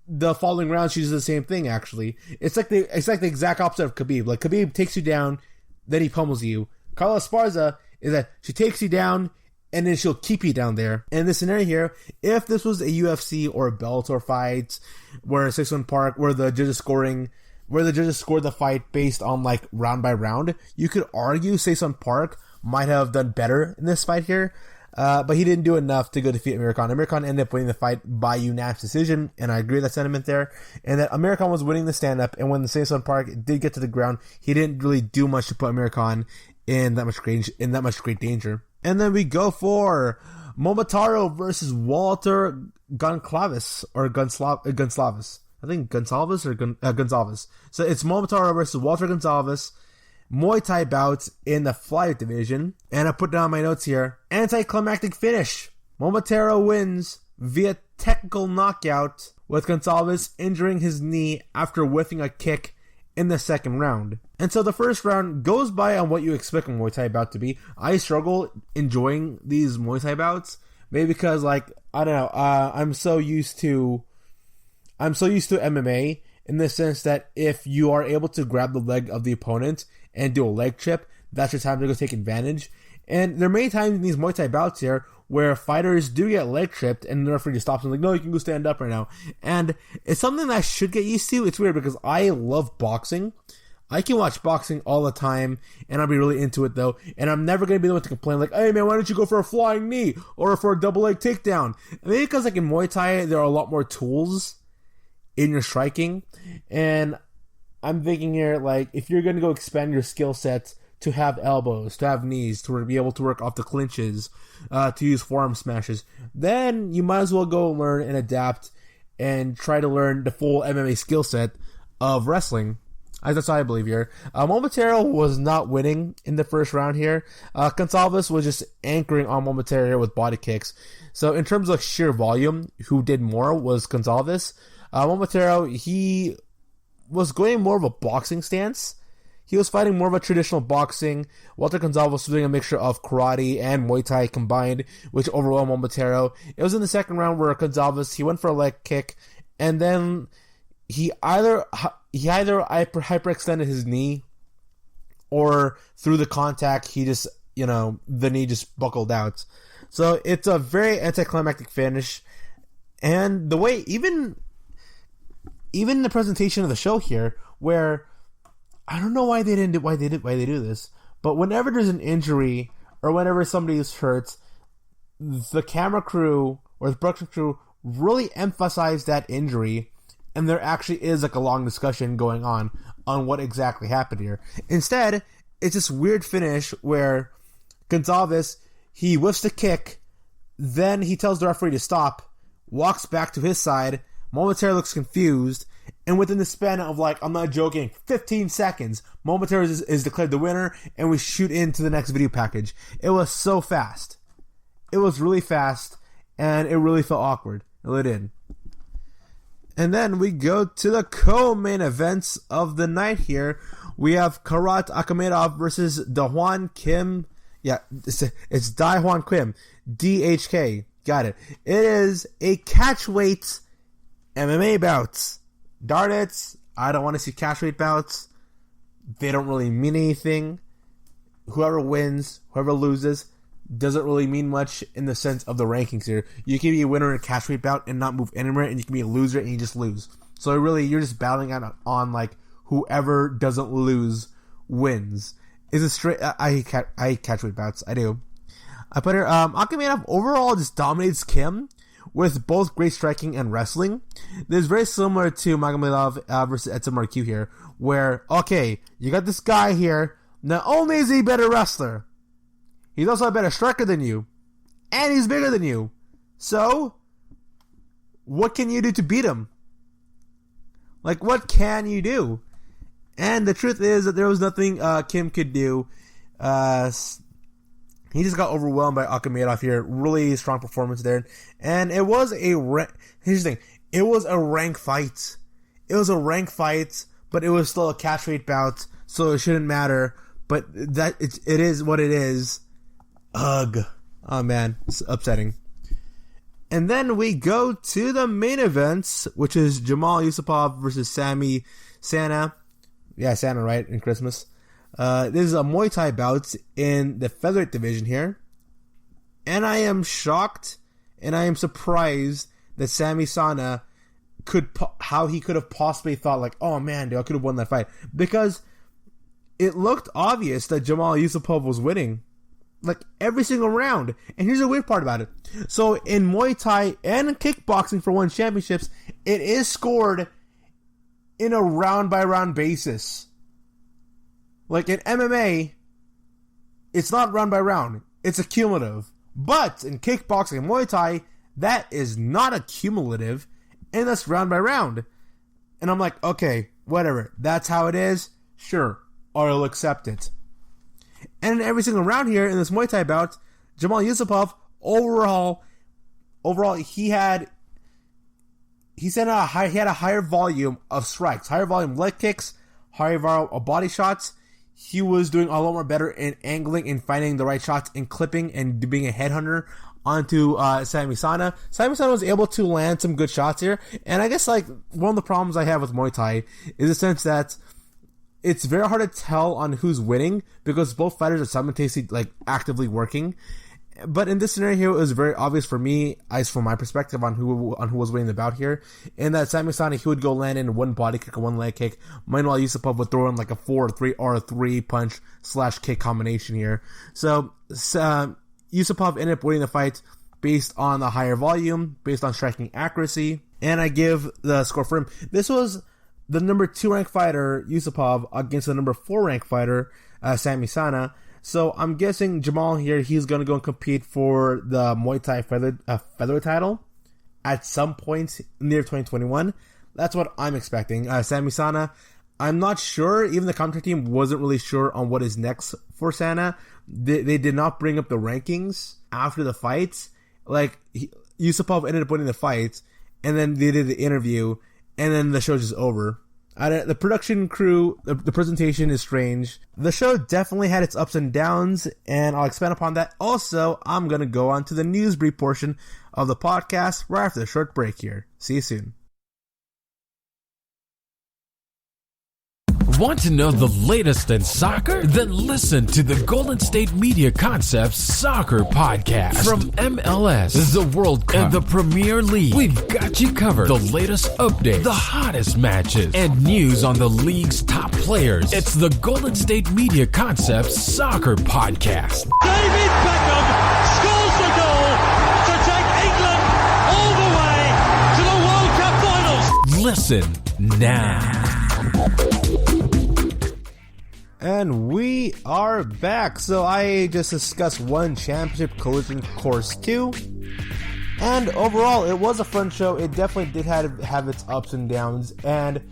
the following round she does the same thing. Actually, it's like the exact opposite of Khabib. Like Khabib takes you down, then he pummels you. Carlos Esparza is that she takes you down and then she'll keep you down there. And in this scenario here, if this was a UFC or a Bellator fight where 6-1 Park, where the judges scored the fight based on like round by round, you could argue Jason Park might have done better in this fight here. But he didn't do enough to go defeat Amir Khan. Amir Khan ended up winning the fight by unanimous decision, and I agree with that sentiment there. And that Amir Khan was winning the stand-up, and when the Jason Park did get to the ground, he didn't really do much to put Amir Khan in that much great danger. And then we go for Momotaro versus Walter Gonçalves, or Gonçalves. I think Gonçalves or Gonçalves. So it's Momotaro versus Walter Gonçalves, Muay Thai bout in the flyweight division. And I put down my notes here. Anticlimactic finish. Momotaro wins via technical knockout, with Gonçalves injuring his knee after whiffing a kick in the second round. And so the first round goes by on what you expect a Muay Thai bout to be. I struggle enjoying these Muay Thai bouts, maybe because, like, I don't know, I'm so used to MMA in the sense that if you are able to grab the leg of the opponent and do a leg trip, that's your time to go take advantage. And there are many times in these Muay Thai bouts here where fighters do get leg tripped and the referee just stops them like, no, you can go stand up right now. And it's something that I should get used to. It's weird because I love boxing. I can watch boxing all the time and I'll be really into it though. And I'm never going to be the one to complain like, hey man, why don't you go for a flying knee or for a double leg takedown? And maybe because like in Muay Thai, there are a lot more tools in your striking. And I'm thinking here, like, if you're going to go expand your skill sets to have elbows, to have knees, to be able to work off the clinches, to use forearm smashes, then you might as well go learn and adapt and try to learn the full MMA skill set of wrestling. That's what I believe here. Momotaro was not winning in the first round here. Gonçalves was just anchoring on Momotaro with body kicks. So in terms of sheer volume, who did more was Gonçalves. Momotaro, he was going more of a boxing stance. He was fighting more of a traditional boxing. Walter Gonçalves was doing a mixture of karate and Muay Thai combined, which overwhelmed Momotaro. It was in the second round where Gonçalves, he went for a leg kick, and then he either hyperextended his knee, or through the contact, he just, the knee just buckled out. So it's a very anticlimactic finish. And the way, even the presentation of the show here, where I don't know why they do this, but whenever there's an injury or whenever somebody is hurt, the camera crew or the production crew really emphasize that injury, and there actually is like a long discussion going on what exactly happened here. Instead, it's this weird finish where Gonçalves, he whiffs the kick, then he tells the referee to stop, walks back to his side. Momotaro looks confused, and within the span of, like, I'm not joking, 15 seconds, Momotaro is declared the winner, and we shoot into the next video package. It was so fast. It was really fast, and it really felt awkward. It really did. And then we go to the co-main events of the night here. We have Kairat Akhmetov versus DaHwan Kim. Yeah, it's DaHwan Kim. DHK. Got it. It is a catchweight MMA bouts. Darn it, I don't want to see catchweight bouts. They don't really mean anything. Whoever wins, whoever loses, doesn't really mean much in the sense of the rankings here. You can be a winner in a catchweight bout and not move anywhere, and you can be a loser and you just lose. So really, you're just battling out on like whoever doesn't lose wins. Is a straight. I hate catchweight bouts. I do. I put here. Akhmetov overall just dominates Kim with both great striking and wrestling. This is very similar to Magomedaliev versus Edson Marques here, where okay, you got this guy here. Not only is he a better wrestler, he's also a better striker than you, and he's bigger than you. So, what can you do to beat him? Like, what can you do? And the truth is that there was nothing Kim could do. He just got overwhelmed by Akhmetov here. Really strong performance there. And it was here's the thing. It was a rank fight. It was a rank fight, but it was still a catchweight bout, so it shouldn't matter. But that it is what it is. Ugh. Oh man, it's upsetting. And then we go to the main events, which is Jamal Yusupov versus Samy Sana. Yeah, Sana, right? In Christmas. This is a Muay Thai bout in the featherweight division here. And I am shocked and I am surprised that Samy Sana how he could have possibly thought like, oh man, dude, I could have won that fight. Because it looked obvious that Jamal Yusupov was winning. Like every single round. And here's the weird part about it. So in Muay Thai and kickboxing for one championships, it is scored in a round by round basis. Like in MMA, it's not round by round. It's accumulative. But in kickboxing and Muay Thai, that is not accumulative. And that's round by round. And I'm like, okay, whatever. That's how it is. Sure. I'll accept it. And in every single round here in this Muay Thai bout, Jamal Yusupov, overall, he had a higher volume of strikes, higher volume leg kicks, higher volume of body shots. He was doing a lot more better in angling and finding the right shots and clipping and being a headhunter onto Samy Sana. Samy Sana was able to land some good shots here. And I guess like one of the problems I have with Muay Thai is the sense that it's very hard to tell on who's winning because both fighters are simultaneously like actively working. But in this scenario here, it was very obvious for me, as from my perspective, on who was winning the bout here. In that Samy Sana, he would go land in one body kick or one leg kick. Meanwhile, Yusupov would throw in like a 4-3 or a 3-punch/kick combination here. So Yusupov ended up winning the fight based on the higher volume, based on striking accuracy, and I give the score for him. This was the number 2 ranked fighter, Yusupov, against the number 4 ranked fighter, Samy Sana. So I'm guessing Jamal here, he's going to go and compete for the Muay Thai featherweight title at some point near 2021. That's what I'm expecting. Samy Sana, I'm not sure. Even the commentary team wasn't really sure on what is next for Sana. They did not bring up the rankings after the fight. Like, Yusupov ended up winning the fight, and then they did the interview, and then the show's just over. The production crew, the presentation is strange. The show definitely had its ups and downs, and I'll expand upon that. Also, I'm going to go on to the news brief portion of the podcast right after the short break here. See you soon. Want to know the latest in soccer? Then listen to the Golden State Media Concepts Soccer Podcast. From MLS, the World Cup, and the Premier League, we've got you covered. The latest updates, the hottest matches, and news on the league's top players. It's the Golden State Media Concepts Soccer Podcast. David Beckham scores the goal to take England all the way to the World Cup finals. Listen now. And we are back. So I just discussed one championship collision course 2. And overall, it was a fun show. It definitely did have its ups and downs. And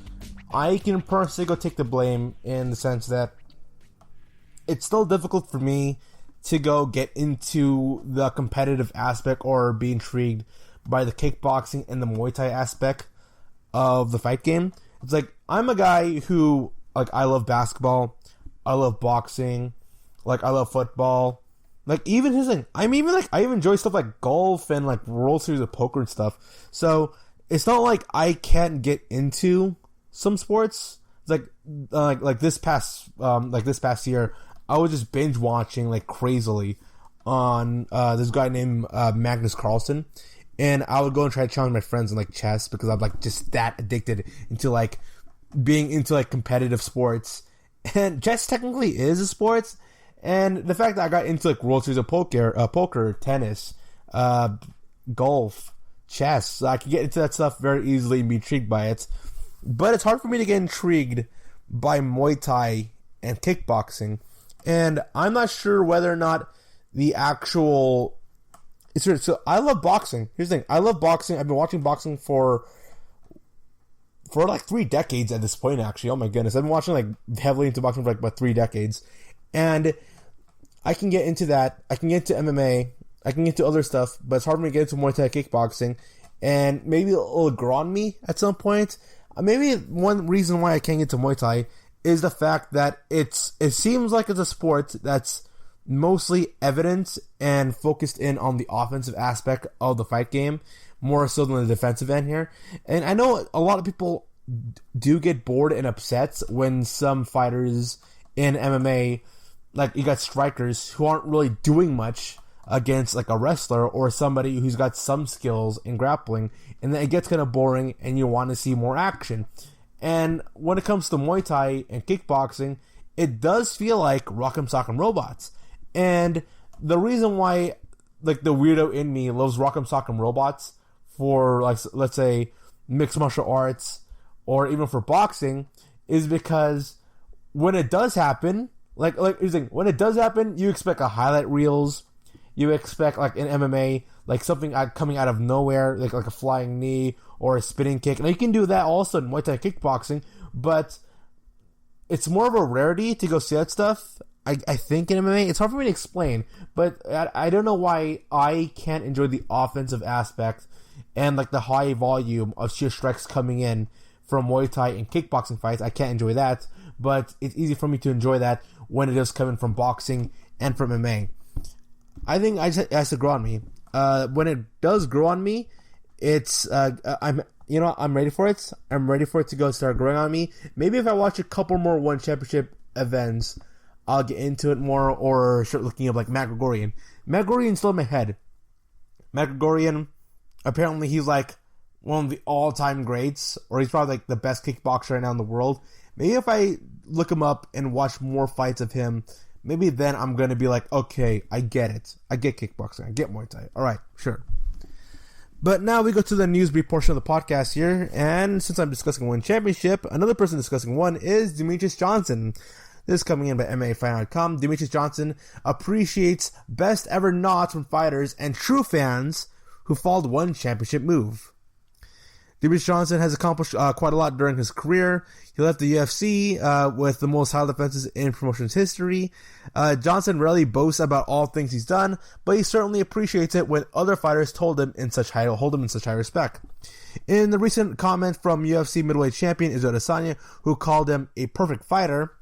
I can personally go take the blame in the sense that it's still difficult for me to go get into the competitive aspect or be intrigued by the kickboxing and the Muay Thai aspect of the fight game. It's like, I'm a guy who, like, I love basketball. I love boxing, like I love football, like even his thing. I even enjoy stuff like golf and like World Series of Poker and stuff. So it's not like I can't get into some sports. It's like this past year, I was just binge watching like crazily on this guy named Magnus Carlsen, and I would go and try to challenge my friends in like chess because I'm like just that addicted into like being into like competitive sports. And chess technically is a sport, and the fact that I got into like World Series of poker, tennis, golf, chess, I can get into that stuff very easily and be intrigued by it. But it's hard for me to get intrigued by Muay Thai and kickboxing, and I'm not sure whether or not the actual... So I love boxing. Here's the thing. I love boxing. I've been watching boxing for like 3 decades at this point, actually. Oh my goodness. I've been watching like heavily into boxing for like about 3 decades. And I can get into that. I can get into MMA. I can get into other stuff, but it's hard for me to get into Muay Thai kickboxing. And maybe it'll grow on me at some point. Maybe one reason why I can't get to Muay Thai is the fact that it seems like it's a sport that's mostly evidence and focused in on the offensive aspect of the fight game, more so than the defensive end here. And I know a lot of people do get bored and upset when some fighters in MMA, like you got strikers who aren't really doing much against like a wrestler or somebody who's got some skills in grappling, and then it gets kind of boring and you want to see more action. And when it comes to Muay Thai and kickboxing, it does feel like Rock'em Sock'em Robots. And the reason why, like, the weirdo in me loves Rock'em Sock'em Robots for, like, let's say, mixed martial arts or even for boxing is because when it does happen, when it does happen, you expect a highlight reels. You expect, like, in MMA, like, something coming out of nowhere, like a flying knee or a spinning kick. Now, you can do that also in Muay Thai kickboxing, but it's more of a rarity to go see that stuff. I think in MMA, it's hard for me to explain, but I don't know why I can't enjoy the offensive aspect and like the high volume of sheer strikes coming in from Muay Thai and kickboxing fights. I can't enjoy that, but it's easy for me to enjoy that when it is coming from boxing and from MMA. I think it has to grow on me. When it does grow on me, it's I'm ready for it. I'm ready for it to go start growing on me. Maybe if I watch a couple more One Championship events, I'll get into it more, or start looking up like Matt Gregorian. Matt Gregorian's still in my head. Matt Gregorian, apparently he's like one of the all-time greats, or he's probably like the best kickboxer right now in the world. Maybe if I look him up and watch more fights of him, maybe then I'm going to be like, okay, I get it. I get kickboxing. I get Muay Thai. All right, sure. But now we go to the news brief portion of the podcast here, and since I'm discussing one championship, another person discussing one is Demetrious Johnson. This is coming in by MMAfighting.com. Demetrious Johnson appreciates best ever nods from fighters and true fans who followed one championship move. Demetrious Johnson has accomplished quite a lot during his career. He left the UFC with the most title defenses in promotion's history. Johnson rarely boasts about all things he's done, but he certainly appreciates it when other fighters hold him in such high respect. In the recent comment from UFC middleweight champion Israel Adesanya, who called him a perfect fighter,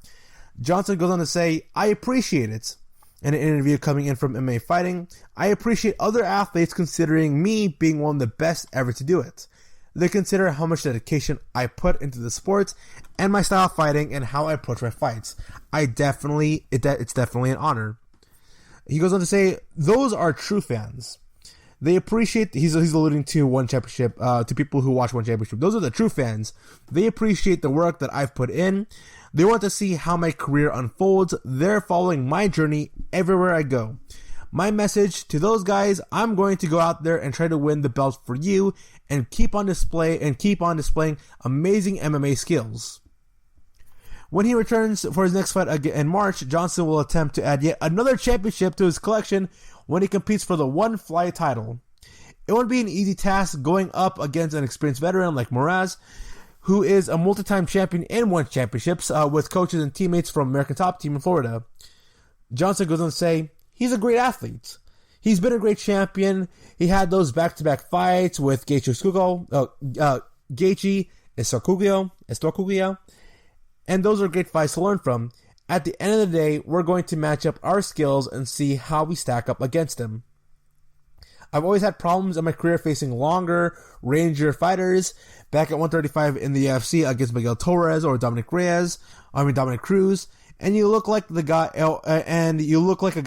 Johnson goes on to say, "I appreciate it." In an interview coming in from MMA Fighting, "I appreciate other athletes considering me being one of the best ever to do it. They consider how much dedication I put into the sport and my style of fighting and how I approach my fights. It's definitely an honor." He goes on to say, "Those are true fans. They appreciate," he's alluding to One Championship, to people who watch One Championship. "Those are the true fans. They appreciate the work that I've put in. They want to see how my career unfolds. They're following my journey everywhere I go. My message to those guys, I'm going to go out there and try to win the belt for you and keep on displaying amazing MMA skills." When he returns for his next fight again in March, Johnson will attempt to add yet another championship to his collection when he competes for the One Fly title. It won't be an easy task going up against an experienced veteran like Moraz, who is a multi-time champion and won championships with coaches and teammates from American Top Team in Florida. Johnson goes on to say, "He's a great athlete. He's been a great champion. He had those back-to-back fights with Gaethje Estorcuglio, and those are great fights to learn from. At the end of the day, we're going to match up our skills and see how we stack up against him. I've always had problems in my career facing longer, rangier fighters. Back at 135 in the UFC against Miguel Torres or Dominic Cruz, and you look like a guy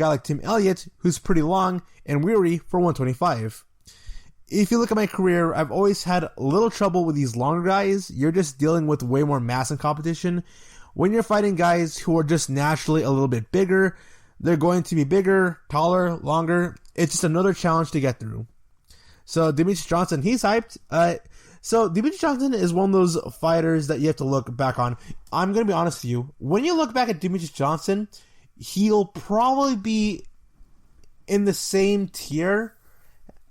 like Tim Elliott, who's pretty long and weary for 125. If you look at my career, I've always had a little trouble with these longer guys. You're just dealing with way more mass and competition. when you're fighting guys who are just naturally a little bit bigger, they're going to be bigger, taller, longer. It's just another challenge to get through. So Demetrius Johnson, he's hyped. So Demetrius Johnson is one of those fighters that you have to look back on. I'm going to be honest with you. When you look back at Demetrius Johnson, he'll probably be in the same tier,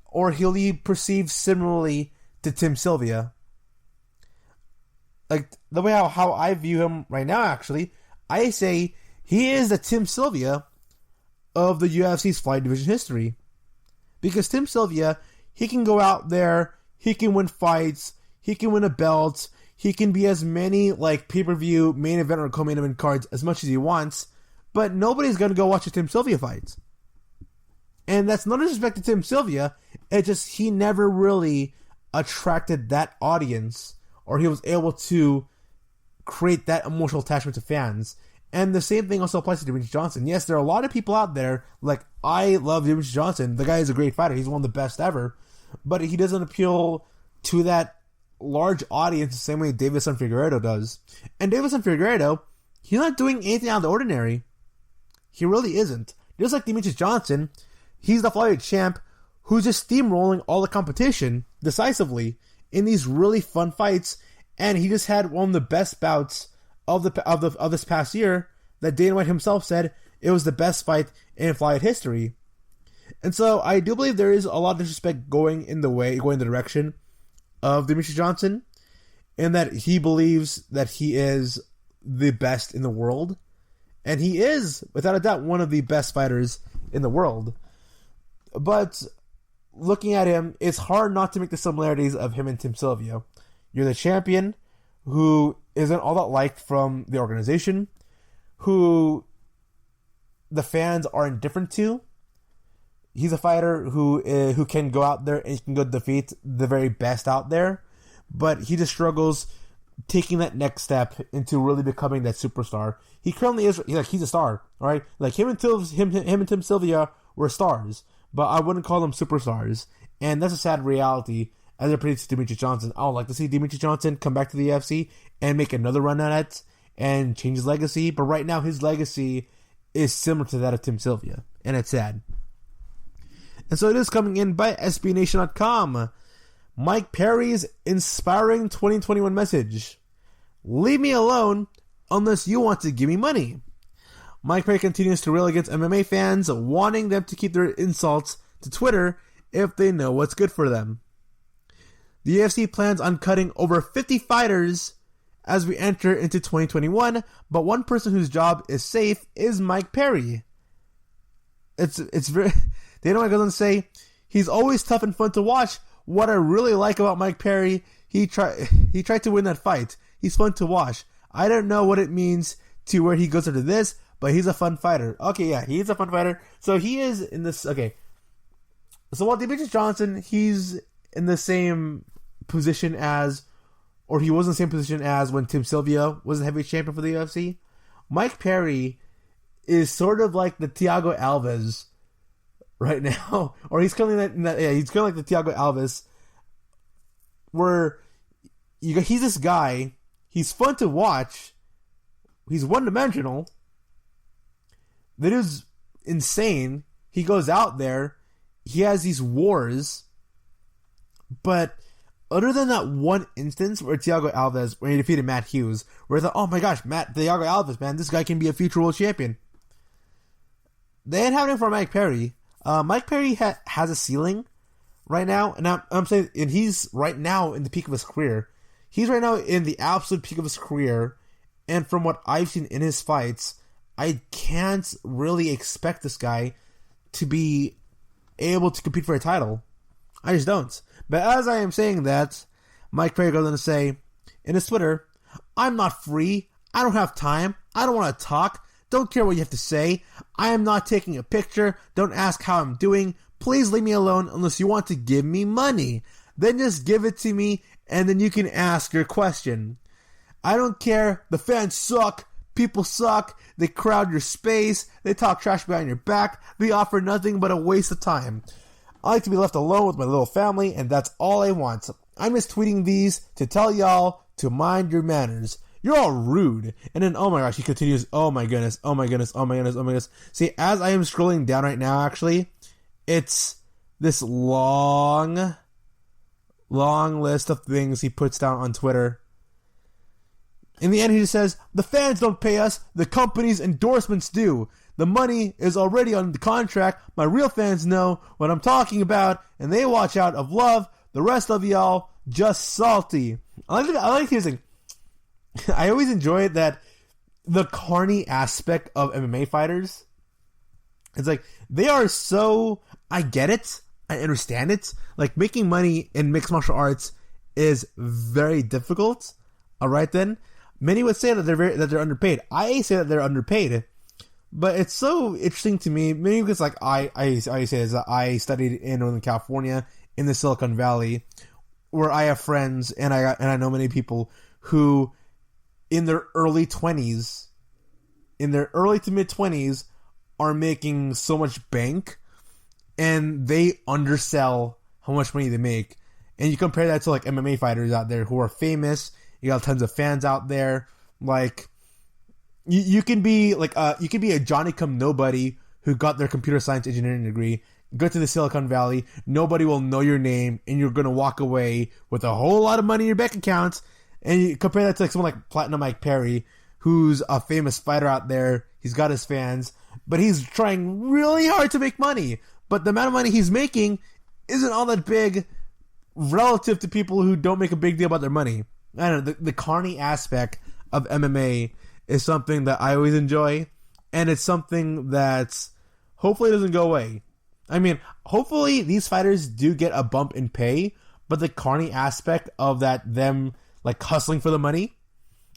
or he'll be perceived similarly to Tim Sylvia. Like, the way how I view him right now, actually, I say he is the Tim Sylvia of the UFC's flyweight division history. Because Tim Sylvia, he can go out there, he can win fights, he can win a belt, he can be as many, like, pay-per-view, main event, or co-main event cards as much as he wants, but nobody's going to go watch a Tim Sylvia fight. And that's no disrespect to Tim Sylvia, it's just he never really attracted that audience, or he was able to create that emotional attachment to fans. And the same thing also applies to Demetrius Johnson. Yes, there are a lot of people out there, like, I love Demetrius Johnson. The guy is a great fighter. He's one of the best ever. But he doesn't appeal to that large audience the same way Deiveson Figueiredo does. And Deiveson Figueiredo, he's not doing anything out of the ordinary. He really isn't. Just like Demetrius Johnson, he's the flyweight champ who's just steamrolling all the competition decisively in these really fun fights. And he just had one of the best bouts of this past year that Dana White himself said it was the best fight in flyweight history. And so I do believe there is a lot of disrespect going in the direction of Demetrius Johnson, and that he believes that he is the best in the world. And he is, without a doubt, one of the best fighters in the world. But looking at him, it's hard not to make the similarities of him and Tim Sylvia. You're the champion who isn't all that liked from the organization, who the fans are indifferent to. He's a fighter who can go out there and he can go defeat the very best out there, but he just struggles taking that next step into really becoming that superstar. He currently is, he's a star, all right? Like him and Tim Sylvia were stars, but I wouldn't call them superstars, and that's a sad reality as it pertains to Demetrius Johnson. I would like to see Demetrius Johnson come back to the UFC and make another run at it and change his legacy, but right now his legacy is similar to that of Tim Sylvia, and it's sad. And so it is coming in by SBNation.com. Mike Perry's inspiring 2021 message. Leave me alone unless you want to give me money. Mike Perry continues to rail against MMA fans, wanting them to keep their insults to Twitter if they know what's good for them. The UFC plans on cutting over 50 fighters as we enter into 2021, but one person whose job is safe is Mike Perry. It's very... Dana White goes on to say, he's always tough and fun to watch. What I really like about Mike Perry, he tried to win that fight. He's fun to watch. I don't know what it means to where he goes into this, but he's a fun fighter. Okay, yeah, he's a fun fighter. So he is in this, okay. So while Demetrius Johnson, he's in the same position as, or he was in the same position as when Tim Sylvia was the heavyweight champion for the UFC, Mike Perry is sort of like the Thiago Alves right now, or he's kind of he's kind of like the Thiago Alves, where he's this guy, he's fun to watch, he's one-dimensional, that is insane, he goes out there, he has these wars, but other than that one instance where Thiago Alves, when he defeated Matt Hughes, where I thought, oh my gosh, Thiago Alves, man, this guy can be a future world champion. They ain't happening for Mike Perry. Mike Perry has a ceiling right now, and I'm saying, and he's right now in the peak of his career. He's right now in the absolute peak of his career, and from what I've seen in his fights, I can't really expect this guy to be able to compete for a title. I just don't. But as I am saying that, Mike Perry goes on to say in his Twitter, I'm not free, I don't have time, I don't want to talk, don't care what you have to say. I am not taking a picture. Don't ask how I'm doing. Please leave me alone unless you want to give me money. Then just give it to me and then you can ask your question. I don't care. The fans suck. People suck. They crowd your space. They talk trash behind your back. They offer nothing but a waste of time. I like to be left alone with my little family, and that's all I want. I'm just tweeting these to tell y'all to mind your manners. you're all rude. And then, oh my gosh, he continues, oh my goodness, oh my goodness, oh my goodness, oh my goodness. See, as I am scrolling down right now, actually, it's this long list of things he puts down on Twitter. In the end, he just says, the fans don't pay us, the company's endorsements do. The money is already on the contract. My real fans know what I'm talking about, and they watch out of love. The rest of y'all just salty. I like his thing. I always enjoy that the carny aspect of MMA fighters. It's like, they are so, I get it, I understand it. Like, making money in mixed martial arts is very difficult. All right, then. Many would say that they're underpaid. I say that they're underpaid, but it's so interesting to me. Maybe because like I say is that I studied in Northern California in the Silicon Valley, where I have friends and I know many people who, in their early 20s, in their early to mid 20s, are making so much bank, and they undersell how much money they make. And you compare that to like MMA fighters out there who are famous. You got tons of fans out there. Like, you can be like you can be a Johnny come nobody who got their computer science engineering degree, go to the Silicon Valley, nobody will know your name, and you're gonna walk away with a whole lot of money in your bank accounts. And you compare that to like someone like Platinum Mike Perry, who's a famous fighter out there. He's got his fans, but he's trying really hard to make money. But the amount of money he's making isn't all that big relative to people who don't make a big deal about their money. I don't know, the carny aspect of MMA is something that I always enjoy, and it's something that hopefully doesn't go away. I mean, hopefully these fighters do get a bump in pay, but the carny aspect of that, them like hustling for the money,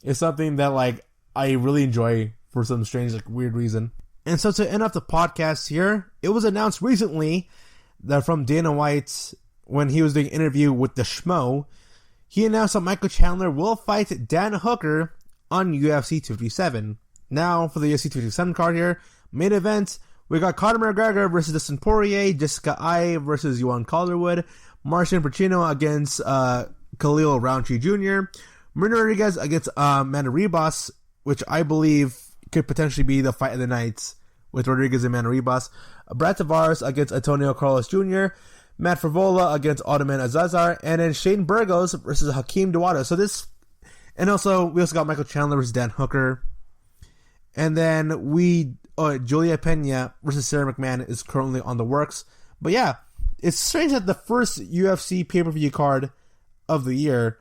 is something that like I really enjoy for some strange, like weird reason. And so to end off the podcast here, it was announced recently that from Dana White, when he was doing an interview with the Schmo, he announced that Michael Chandler will fight Dan Hooker on UFC 257. Now, for the UFC 257 card here, main event, we got Conor McGregor versus Dustin Poirier, Jessica Ai versus Johan Calderwood, Marcin Pacino against Khalil Roundtree Jr., Marina Rodriguez against Amanda Ribas, which I believe could potentially be the fight of the night with Rodriguez and Amanda Ribas, Brad Tavares against Antonio Carlos Jr., Matt Favola against Ottoman Azazar, and then Shane Burgos versus Hakeem Dawada. So this, and also we also got Michael Chandler versus Dan Hooker, and then Julia Pena versus Sarah McMahon is currently on the works. But yeah, it's strange that the first UFC pay-per-view card of the year,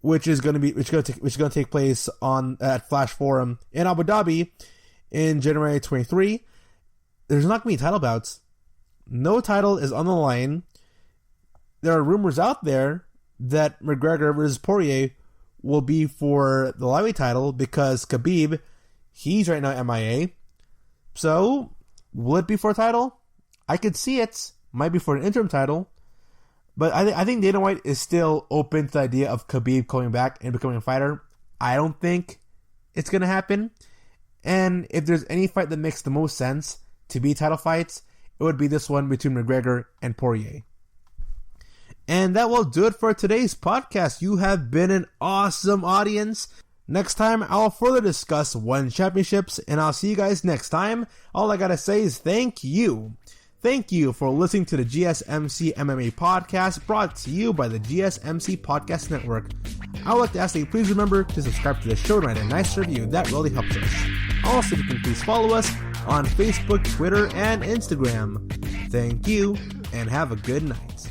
which is going to take place at Flash Forum in Abu Dhabi in January 23. There's not going to be title bouts. No title is on the line. There are rumors out there that McGregor versus Poirier will be for the lightweight title because Khabib, he's right now MIA. So, will it be for a title? I could see it. Might be for an interim title. But I think Dana White is still open to the idea of Khabib coming back and becoming a fighter. I don't think it's going to happen. And if there's any fight that makes the most sense to be title fights, it would be this one between McGregor and Poirier. And that will do it for today's podcast. You have been an awesome audience. Next time, I'll further discuss one championships, and I'll see you guys next time. All I gotta say is thank you. Thank you for listening to the GSMC MMA podcast, brought to you by the GSMC Podcast Network. I would like to ask that you please remember to subscribe to the show and write a nice review. That really helps us. Also, you can please follow us on Facebook, Twitter, and Instagram. Thank you, and have a good night.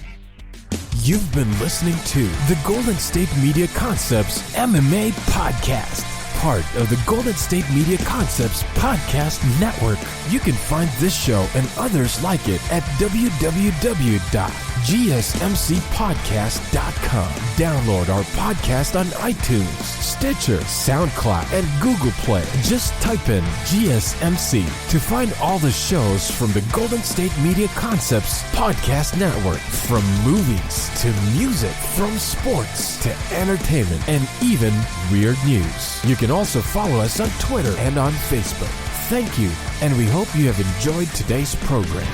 You've been listening to the Golden State Media Concepts MMA Podcast, part of the Golden State Media Concepts Podcast Network. You can find this show and others like it at www.gsmcpodcast.com. Download our podcast on iTunes, Stitcher, SoundCloud, and Google Play. Just type in GSMC to find all the shows from the Golden State Media Concepts Podcast Network. From movies to music, from sports to entertainment, and even weird news. You can also follow us on Twitter and on Facebook. Thank you, and we hope you have enjoyed today's program.